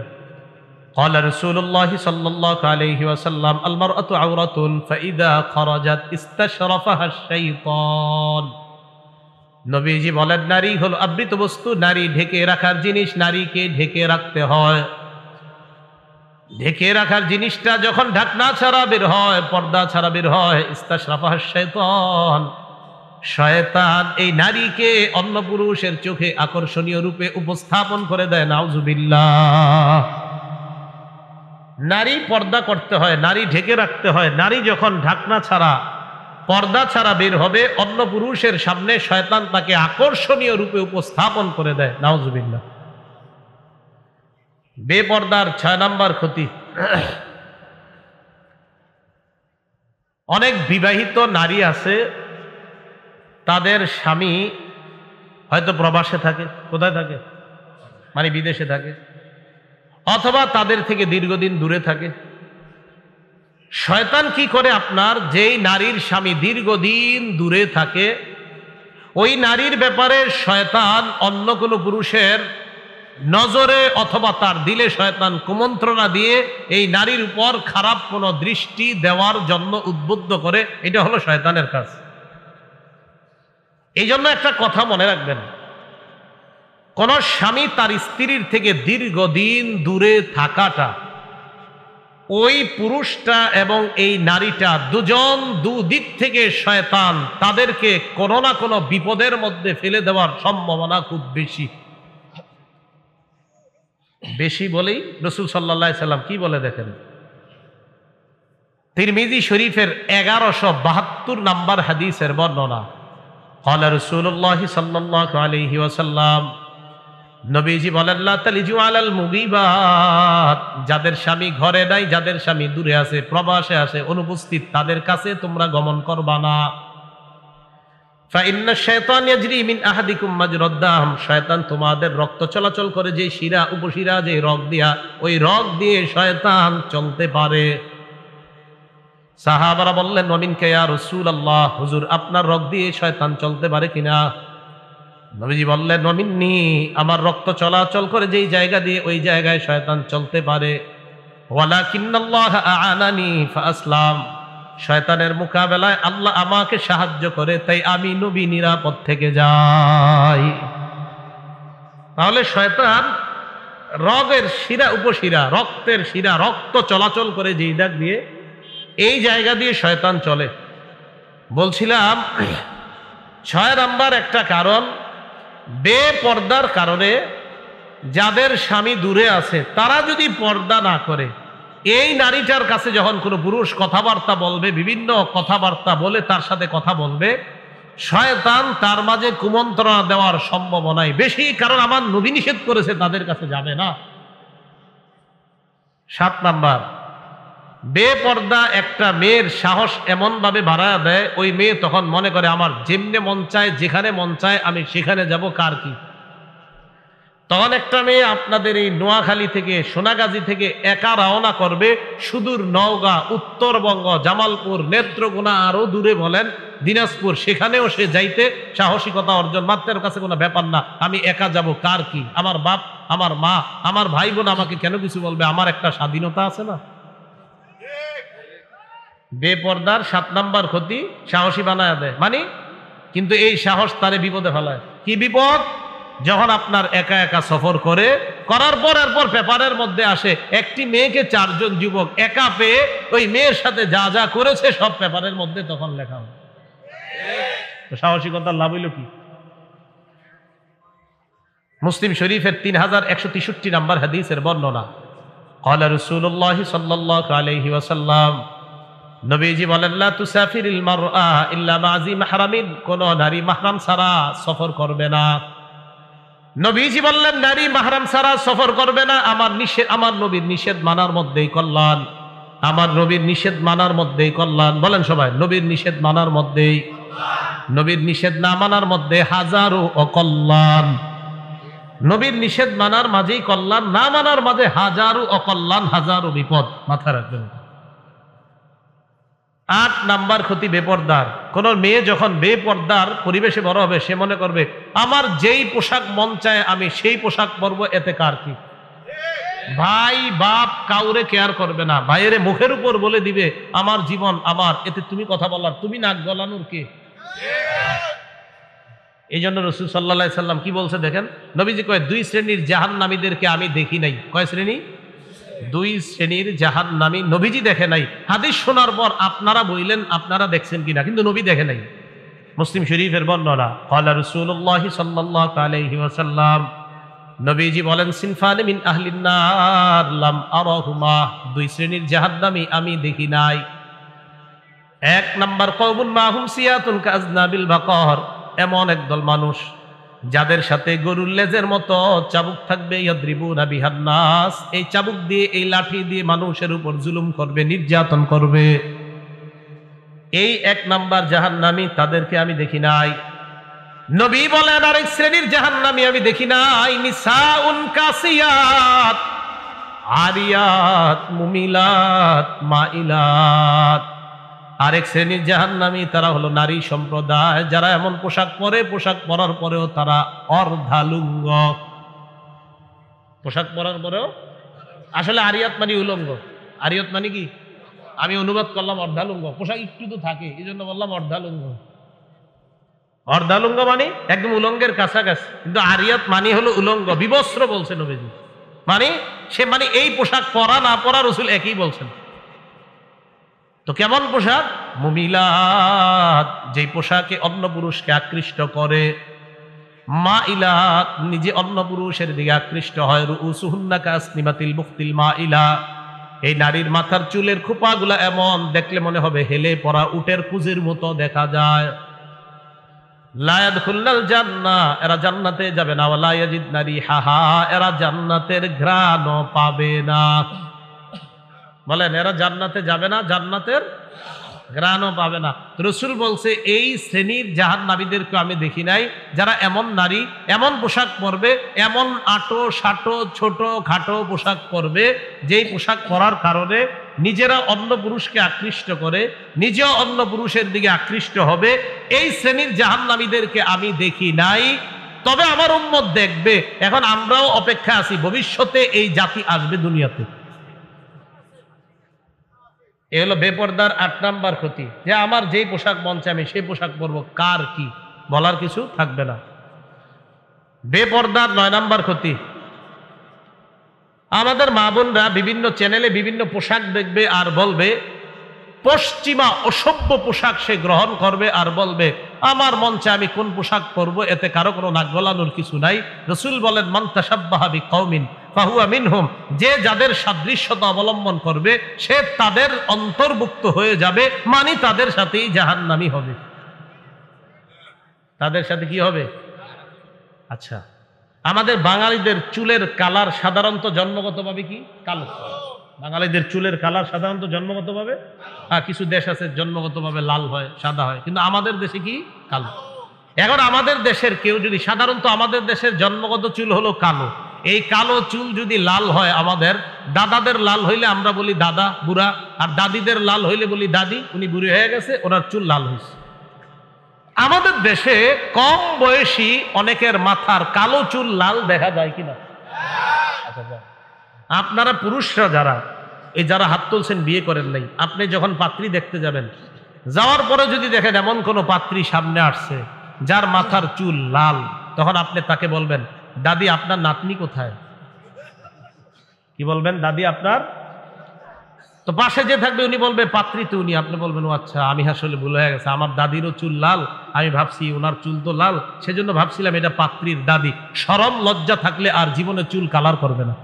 قال رسول الله صلى الله عليه وسلم المرأة عورة فإذا خرجت استشرفها الشيطان। নবীজি বলেন, নারী হলো আবৃত বস্তু, নারী ঢেকে রাখার জিনিস, নারীকে ঢেকে রাখতে হয়। ঢেকে রাখার জিনিসটা যখন ঢাকনা ছাড়া বের হয়, পর্দা ছাড়া বের হয়, ইস্তাশরাফাহাশ শাইতান, শয়তান এই নারীকে অন্য পুরুষের চোখে আকর্ষণীয় রূপে উপস্থাপন করে দেয়। নাউজুবিল্লাহ। নারী পর্দা করতে হয়, নারী ঢেকে রাখতে হয়। নারী যখন ঢাকনা ছাড়া পর্দা ছাড়া বের হবে, অন্য পুরুষের সামনে শয়তান তাকে আকর্ষণীয় রূপে উপস্থাপন করে দেয়। নাউজুবিল্লাহ। বেপর্দার 6 নাম্বার ক্ষতি, অনেক বিবাহিত নারী আছে, তাদের স্বামী হয়তো প্রবাসে থাকে। কোথায় থাকে? মানে বিদেশে থাকে, অথবা তাদের থেকে দীর্ঘদিন দূরে থাকে। শয়তান কি করে, আপনার যেই নারীর স্বামী দীর্ঘদিন দূরে থাকে, ওই নারীর ব্যাপারে শয়তান অন্য কোনো পুরুষের নজরে অথবা তার দিলে শয়তান কুমন্ত্রণা দিয়ে এই নারীর উপর খারাপ কোনো দৃষ্টি দেওয়ার জন্য উদ্বুদ্ধ করে। এটা হলো শয়তানের কাজ। এই জন্য একটা কথা মনে রাখবেন, কোন স্বামী তার স্ত্রীর থেকে দীর্ঘদিন দূরে থাকাটা, ওই পুরুষটা এবং এই নারীটা দুজন দুদিক থেকে শয়তান তাদেরকে কোনো না কোনো বিপদের মধ্যে ফেলে দেওয়ার সম্ভাবনা খুব বেশি। বেশি বলেই রাসূল সাল্লাল্লাহু আলাইহি সাল্লাম কি বলে দেখেন, তিরমিজি শরীফের 1172 নম্বর হাদিসের বর্ণনা। قال رسول الله صلى الله عليه وسلم, নবীজি বলেন, লা তালিজু আলাল মুগীবাত, যাদের স্বামী ঘরে নাই, যাদের স্বামী দূরে আছে, প্রবাসে আছে, অনুপস্থিত, তাদের কাছে তোমরা গমন করবা না। ফাইন্না শাইতান ইয়াজরি মিন আহাদিকুম মাজরাদ দাম, শয়তান তোমাদের রক্ত চলাচল করে যে শিরা উপশিরা, যে রগ দিয়া, ওই রগ দিয়ে শয়তান চলতে পারে। সাহাবারা বললেন, ওয়ামিনকা ইয়া রাসূলুল্লাহ, হুজুর আপনার রগ দিয়ে শয়তান চলতে পারে কিনা? নবীজি বললেন, ওয়ামিন্নি, আমার রক্ত চলাচল করে যেই জায়গা দিয়ে ওই জায়গায় শয়তান চলতে পারে। ওয়ালাকিন্নাল্লাহ আ'আনানি ফাআসলাম, শয়তানের মোকাবেলায় আল্লাহ আমাকে সাহায্য করে, তাই আমি নবী নিরাপদ থেকে যাই। তাহলে শয়তান রগের শিরা উপশিরা, রক্তের শিরা, রক্ত চলাচল করে যেই দাগ দিয়ে, এই জায়গা দিয়ে শয়তান চলে। বলছিলাম 6 নাম্বার একটা কারণ, বেপর্দার কারণে যাদের স্বামী দূরে আছে তারা যদি পর্দা না করে, এই নারীটার কাছে যখন কোনো পুরুষ কথাবার্তা বলবে, বিভিন্ন কথাবার্তা বলে তার সাথে কথা বলবে, শয়তান তার মাঝে কুমন্ত্রণা দেওয়ার সম্ভাবনাই বেশি, কারণ আমার নবী নিষেধ করেছে তাদের কাছে যাবে না। 7 নাম্বার, বেপর্দা একটা মেয়ের সাহস এমন ভাবে বাড়ায় দেয়, ওই মেয়ে তখন মনে করে আমার যেমনে মন চায়, যেখানে মন চায় আমি সেখানে যাব, কার কি। তখন একটা মেয়ে আপনাদের এই নোয়াখালী থেকে, সোনাগাজী থেকে একা রওনা করবে সুদূর নওগাঁ, উত্তরবঙ্গ, জামালপুর, নেত্রকোনা, আরো দূরে বলেন দিনাজপুর, সেখানেও সে যাইতে সাহসিকতা অর্জন। মাত্রের কাছে কোনো ব্যাপার না, আমি একা যাব, কার কি, আমার বাপ, আমার মা, আমার ভাই বোন আমাকে কেন কিছু বলবে, আমার একটা স্বাধীনতা আছে না। বেপর্দার 7 নাম্বার ক্ষতি, সাহসী বানায় দেয় মানে, কিন্তু এই সাহস তারে বিপদে ফেলায়। কি বিপদ? যখন আপনার একা একা সফর করার পর এরপর পেপারের মধ্যে আসে একটি মেয়েকে 4 জন যুবক একা পেয়ে ওই মেয়ের সাথে যা যা করেছে সব পেপারের মধ্যে তখন লেখা হয়। সাহসিকতার লাভ হইল কি? মুসলিম শরীফের 3163 নম্বর হাদিসের বর্ণনা, ক্বালা রাসূলুল্লাহ সাল্লাল্লাহু আলাইহি ওয়াসাল্লাম, নবীজি বলেন, লা তুসাফিরিল মারআ ইল্লা মা'জি মাহরামিন, কোন নারী মাহরাম ছাড়া সফর করবে না। নবীজি বললেন নারী মাহরাম ছাড়া সফর করবে না। আমার নবীর নিষেধ মানার মধ্যেই কল্যাণ, আমার নবীর নিষেধ মানার মধ্যেই কল্যাণ। বলেন সবাই, নবীর নিষেধ মানার মধ্যেই, নবীর নিষেধ না মানার মধ্যে হাজারো অকল্যাণ। নবীর নিষেধ মানার মাঝেই কল্যাণ, না মানার মাঝে হাজারো অকল্যাণ, হাজারো বিপদ। মাথা রাখবেন। 8 নাম্বার ক্ষতি বেপর্দার। কোন মেয়ে যখন বেপর্দার পরিবেশে বড় হবে, সে মনে করবে আমার যেই পোশাক মন চায় আমি সেই পোশাক পরবো, এতে কার কি। ভাই বাপ কাউরে কেয়ার করবে না, ভাইয়ের মুখের উপর বলে দিবে আমার জীবন আমার, এতে তুমি কথা বলার, তুমি নাক গলানোর কে? এই জন্য রাসূল সাল্লাল্লাহু আলাইহি সাল্লাম কি বলছে দেখেন, নবীজি কয় 2 শ্রেণীর জাহান্নামীদেরকে আমি দেখি নাই। কয় শ্রেণী? 2 শ্রেণীর জাহান্নামী নবীজি দেখে নাই। হাদিস শোনার পর আপনারা বললেন আপনারা দেখছেন কিনা, কিন্তু নবী দেখে নাই। মুসলিম শরীফের বর্ণনা, ক্বালা রাসূলুল্লাহ সাল্লাল্লাহু আলাইহি ওয়াসাল্লাম, নবীজি বলেন, সিনফানি মিন আহলিন নার লাম আরাহুমা, 2 শ্রেণীর জাহান্নামী আমি দেখি নাই। 1 নাম্বার, কওমুন মাহুম সিয়াতুন কাযনাবিল বাকার, এমন একদল মানুষ যাদের সাথে গরুর লেজের মতো চাবুক থাকবে, ইয়াদরিবুনা বিহান নাস, এই চাবুক দিয়ে, এই লাঠি দিয়ে মানুষের উপর জুলুম করবে, নির্যাতন করবে। এই 1 নাম্বার জাহান্নামী, তাদেরকে আমি দেখি নাই। নবী বলেন আরেক শ্রেণীর জাহান্নামী আমি দেখি নাই, নিসাউন কাসিয়াত আরিয়াত মুমিলাত মাইলাত। আরেক শ্রেণীর জাহান্নামী তারা হলো নারী সম্প্রদায়, যারা এমন পোশাক পরে, পোশাক পরার পরেও তারা অর্ধালুঙ্গ। পোশাক পরার পরেও, আসলে আরিয়াত মানে উলঙ্গ। আরিয়াত মানে কি? আমি অনুবাদ করলাম অর্ধালুঙ্গ, পোশাক একটু তো থাকে, এই জন্য বললাম অর্ধালুঙ্গ। অর্ধালুঙ্গ মানে একদম উলঙ্গের কাছাকাছি, কিন্তু আরিয়াত মানে হলো উলঙ্গ, বিবস্ত্র বলছে নবীজি। মানে সে মানে এই পোশাক পরা না পরা রাসূল একই বলছেন। তো কেমন পোশাক? মুমিলাত, যেই পোশাকে অন্য পুরুষকে আকৃষ্ট করে, মাইলাত, নিজে অন্য পুরুষের দিকে আকৃষ্ট হয়, রুউসুহুন্না কাসনিমাতিল বুখতিল মাইলা, এই নারীর মাথার চুলের খোপাগুলা এমন দেখলে মনে হবে হেলে পড়া উটের কুজির মতো দেখা যায়। লা ইয়াদখুলুল জান্নাহ, এরা জান্নাতে যাবে না। ওয়ালা ইয়াজিদনা রিহাহা, এরা জান্নাতের ঘ্রাণও পাবে না। বলেন, এরা জান্নাতে যাবে না, জান্নাতের ঘ্রাণও পাবে না। রাসূল বলছে এই শ্রেণীর জাহান্নামীদেরকে আমি দেখি নাই, যারা এমন নারী, এমন পোশাক পরবে, এমন আটো সাটো ছোট খাটো পোশাক পরবে, যেই পোশাক পরার কারণে নিজেরা অন্য পুরুষকে আকৃষ্ট করে, নিজেও অন্য পুরুষের দিকে আকৃষ্ট হবে। এই শ্রেণীর জাহান্নামীদেরকে আমি দেখি নাই, তবে আমার উম্মত দেখবে। এখন আমরাও অপেক্ষা আছি, ভবিষ্যতে এই জাতি আসবে দুনিয়াতে। এ হলো বেপর্দার 8 নাম্বার ক্ষতি, যে আমার যেই পোশাক মন চায় আমি সেই পোশাক পরবো, কার কি বলার কিছু থাকবে না। বেপর্দার 9 নাম্বার ক্ষতি, আমাদের মা বোনরা বিভিন্ন চ্যানেলে বিভিন্ন পোশাক দেখবে আর বলবে পশ্চিমা অসভ্য পোশাক সে গ্রহণ করবে আর বলবে আমার মঞ্চে আমি কোন পোশাক পরবো, এতে কারো কোনো নাক গলানোর কিছু নাই। রাসূল বলেন মান তাশাব্বাহা বিকওমিন ফাহুয়া মিনহুম, যে যাদের সাদৃশ্যতা অবলম্বন করবে সে তাদের অন্তর্ভুক্ত হয়ে যাবে, মানে তাদের সাথেই জাহান্নামী হবে। তাদের সাথে কি হবে? আচ্ছা, আমাদের বাঙালিদের চুলের কালার সাধারণত জন্মগতভাবে কি কালো। বাঙালিদের চুলের কালার সাধারণত জন্মগতভাবে, কিছু দেশ আছে জন্মগতভাবে লাল হয়, সাদা হয়, কিন্তু আমাদের দেশে কি কালো। এখন আমাদের দেশের কেউ যদি, সাধারণত আমাদের দেশের জন্মগত চুল হলো কালো, এই কালো চুল যদি লাল হয়, আমাদের দাদাদের লাল হইলে আমরা বলি দাদা বুড়া, আর দাদিদের লাল হইলে বলি দাদি উনি বুড়ি হয়ে গেছে, ওনার চুল লাল হয়েছে। আমাদের দেশে কম বয়সী অনেকের মাথার কালো চুল লাল দেখা যায় কিনা? আপনারা পুরুষরা যারা যারা হাত তুলছেন বিয়ে করেন নাই, আপনি যখন পাত্রী দেখতে যাবেন, যাওয়ার পরে যদি দেখেন এমন কোনো পাত্রী সামনে আসছে যার মাথার চুল লাল, তখন আপনি তাকে বলবেন দাদি আপনার নাতনি কোথায়? কি বলবেন? দাদি আপনার। তো পাশে যে থাকবে উনি বলবে পাত্রী তো উনি, আপনি বলবেন ও আচ্ছা, আমি আসলে ভুল হয়ে গেছে, আমার দাদিরও চুল লাল, আমি ভাবছি ওনার চুল তো লাল, সেজন্য ভাবছিলাম এটা পাত্রীর দাদি। শরম লজ্জা থাকলে আর জীবনে চুল কালার করবে না।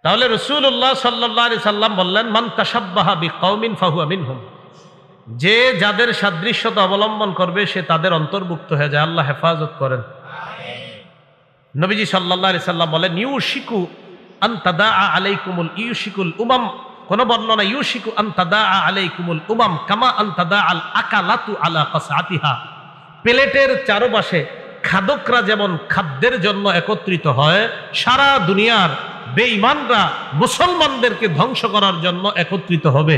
তাহলে রাসূলুল্লাহ সাল্লাল্লাহু আলাইহি সাল্লাম বললেন মান তাশাব্বাহা বিকওমিন ফাহুয়া মিনহুম, যে যাদের সাদৃশ্যতা অবলম্বন করবে সে তাদের অন্তর্ভুক্ত হয়ে যায়। আল্লাহ হেফাজত করেন। নবীজি সাল্লাল্লাহু আলাইহি সাল্লাম বলেন ইউশিকু আন তাদাআ আলাইকুমুল ইউশিকুল উমাম, কোন বর্ণনা ইউশিকু আন তাদাআ আলাইকুমুল উমাম কামা আন তাদাআল আকালাতু আলা কাসআতিহা, প্লেটের চারপাশে খাদকরা যেমন খাদ্যের জন্য একত্রিত হয়, সারা দুনিয়ার বেঈমানরা মুসলমানদেরকে ধ্বংস করার জন্য একত্রিত হবে।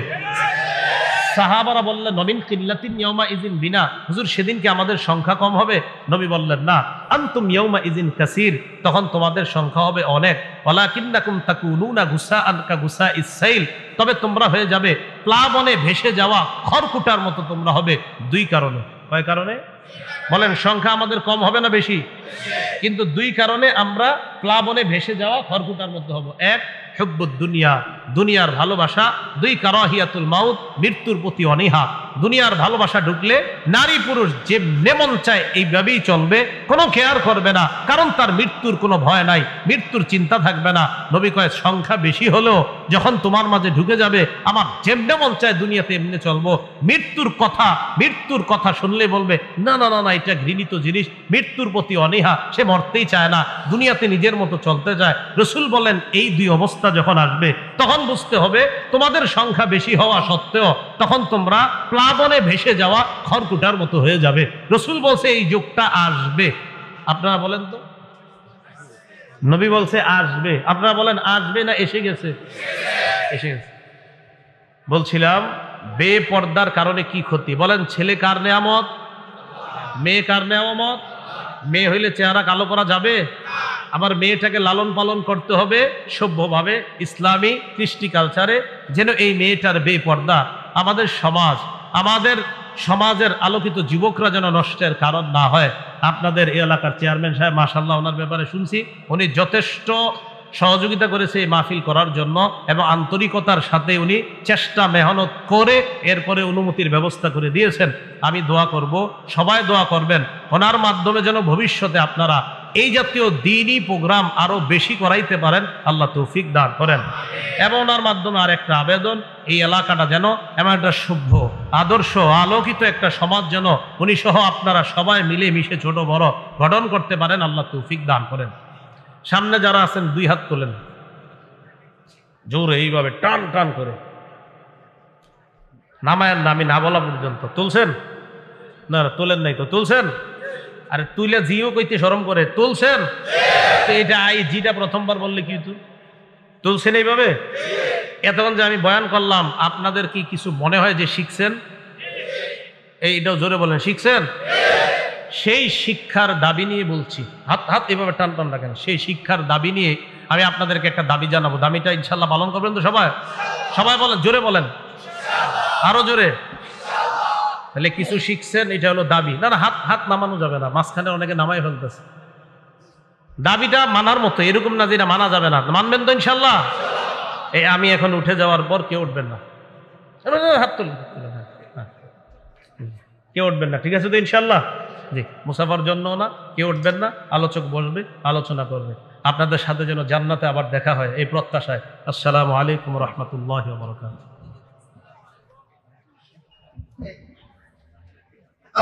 সাহাবারা বললেন নমিন কিল্লাতিন ইয়াউমা ইযিন বিনা, হুজুর সেদিন কি আমাদের সংখ্যা কম হবে? নবী বললেন না, আনতুম ইয়াউমা ইযিন কাসীর, তখন তোমাদের সংখ্যা হবে অনেক। ওয়ালাকিন্নাকুম তাকুনুনা গুসাআন কা গুসাইস সাইল, তবে তোমরা হয়ে যাবে প্লাবনে ভেসে যাওয়া খড়কুটার মতো তোমরা হবে। দুই কারণে। কয় কারণে? বলেন সংখ্যা আমাদের কম হবে না বেশি? কিন্তু দুই কারণে আমরা প্লাবনে ভেসে যাওয়া খড়কুটার মধ্যে হব। এক, হুব্বুদ দুনিয়া, দুনিয়ার ভালোবাসা। দুই, কারাহিয়াতুল মাউত, মৃত্যুর প্রতি অনীহা। দুনিয়ার ভালোবাসা ঢুকলে নারী পুরুষ যে নেমন চায় এইভাবেই চলবে, কোনো কেয়ার করবে না, কারণ তার মৃত্যুর কোনো ভয় নাই, মৃত্যুর চিন্তা থাকবে না। নবী কয় সংখ্যা বেশি হলেও যখন তোমার মাঝে ঢুকে যাবে, আমার যেমনে মন চায় দুনিয়াতে এমনি চলবো, মৃত্যুর কথা শুনলে বলবে না না না না, এটা ঘৃণিত জিনিস, মৃত্যুর প্রতি অনীহা, সে মরতেই চায় না, দুনিয়াতে নিজের মতো চলতে যায়। রাসূল বলেন এই দুই অবস্থা যখন আসবে তখন বুঝতে হবে তোমাদের সংখ্যা বেশি হওয়া সত্ত্বেও তখন তোমরা প্লাবনে ভেসে যাওয়া খড়কুটার মতো হয়ে যাবে। রাসূল বলছে এই যুগটা আসবে। আপনারা বলেন তো, নবী বলছে আসবে, আপনারা বলেন আসবে না এসে গেছে? এসে গেছে। বলছিলাম বেপর্দার কারণে কি ক্ষতি? বলেন ছেলে কার নেয়ামত? মেয়ে কার নেয়ামত? মেয়ে হইলে চেহারা কালো করা যাবে? আবার মেয়েটাকে লালন পালন করতে হবে সভ্যভাবে, ইসলামী কৃষ্টি কালচারে, যেন এই মেয়েটার বেপর্দা আমাদের সমাজের আলোকিত যুবকরা যেন নষ্টের কারণ না হয়। আপনাদের এই এলাকার চেয়ারম্যান সাহেব, মাশাআল্লাহ, ওনার ব্যাপারে শুনছি উনি যথেষ্ট সহযোগিতা করেছে এই মাহফিল করার জন্য, এবং আন্তরিকতার সাথে উনি চেষ্টা মেহনত করে এরপরে অনুমতির ব্যবস্থা করে দিয়েছেন। আমি দোয়া করব, সবাই দোয়া করবেন, ওনার মাধ্যমে যেন ভবিষ্যতে আপনারা এই জাতীয় দ্বীনি প্রোগ্রাম আরো বেশি করাইতে পারেন, আল্লাহ তৌফিক দান করেন। এবং ওনার মাধ্যমে আর একটা আবেদন, এই এলাকাটা যেন এমন একটা সভ্য আদর্শ আলোকিত একটা সমাজ যেন উনি সহ আপনারা সবাই মিলে মিশে ছোট বড় গঠন করতে পারেন, আল্লাহ তৌফিক দান করেন। সামনে যারা আছেন দুই হাত তোলেন জোরে, এইভাবে টান টান করে নামায়ের না, আমি না বলা পর্যন্ত। তুলছেন না? তোলেন নাই তো? তুলছেন? আরে তুইলে জিও কইতে শরম করে। তুলছেন তো? এটা জিটা প্রথমবার বললে কি তুলছেন এইভাবে? এতক্ষণ যে আমি বয়ান করলাম আপনাদের কি কিছু মনে হয় যে শিখছেন? এইটাও জোরে বলেন, শিখছেন? সেই শিক্ষার দাবি নিয়ে বলছি, হাত এভাবে টান টান রাখেন। সেই শিক্ষার দাবি নিয়ে আমি আপনাদেরকে একটা দাবি জানাবো। দাবিটা ইনশাল্লাহ পালন করবেন তো সবাই? সবাই বলেন, জোরে বলেন, আরো জোরে। তাহলে কিছু শিখছেন, এটা হলো দাবি। না না, হাত নামানো যাবে না, মাঝখানে অনেকে নামাই ফেলতেছে। দাবিটা মানার মতো, এরকম না যেটা মানা যাবে না। মানবেন তো ইনশাল্লাহ? এই আমি এখন উঠে যাওয়ার পর কেউ উঠবেন না, হাত তুলুন, কেউ উঠবেন না, ঠিক আছে তো ইনশাল্লাহ? জি, মুসাফার জন্য না, কেউ উঠবেন না, আলোচক বসবে, আলোচনা করবে, আপনাদের সাথে যেন জান্নাতে আবার দেখা হয় এই প্রত্যাশায়। আসসালামু আলাইকুম রহমতুল্লাহ ওয়া বারাকাতুহু।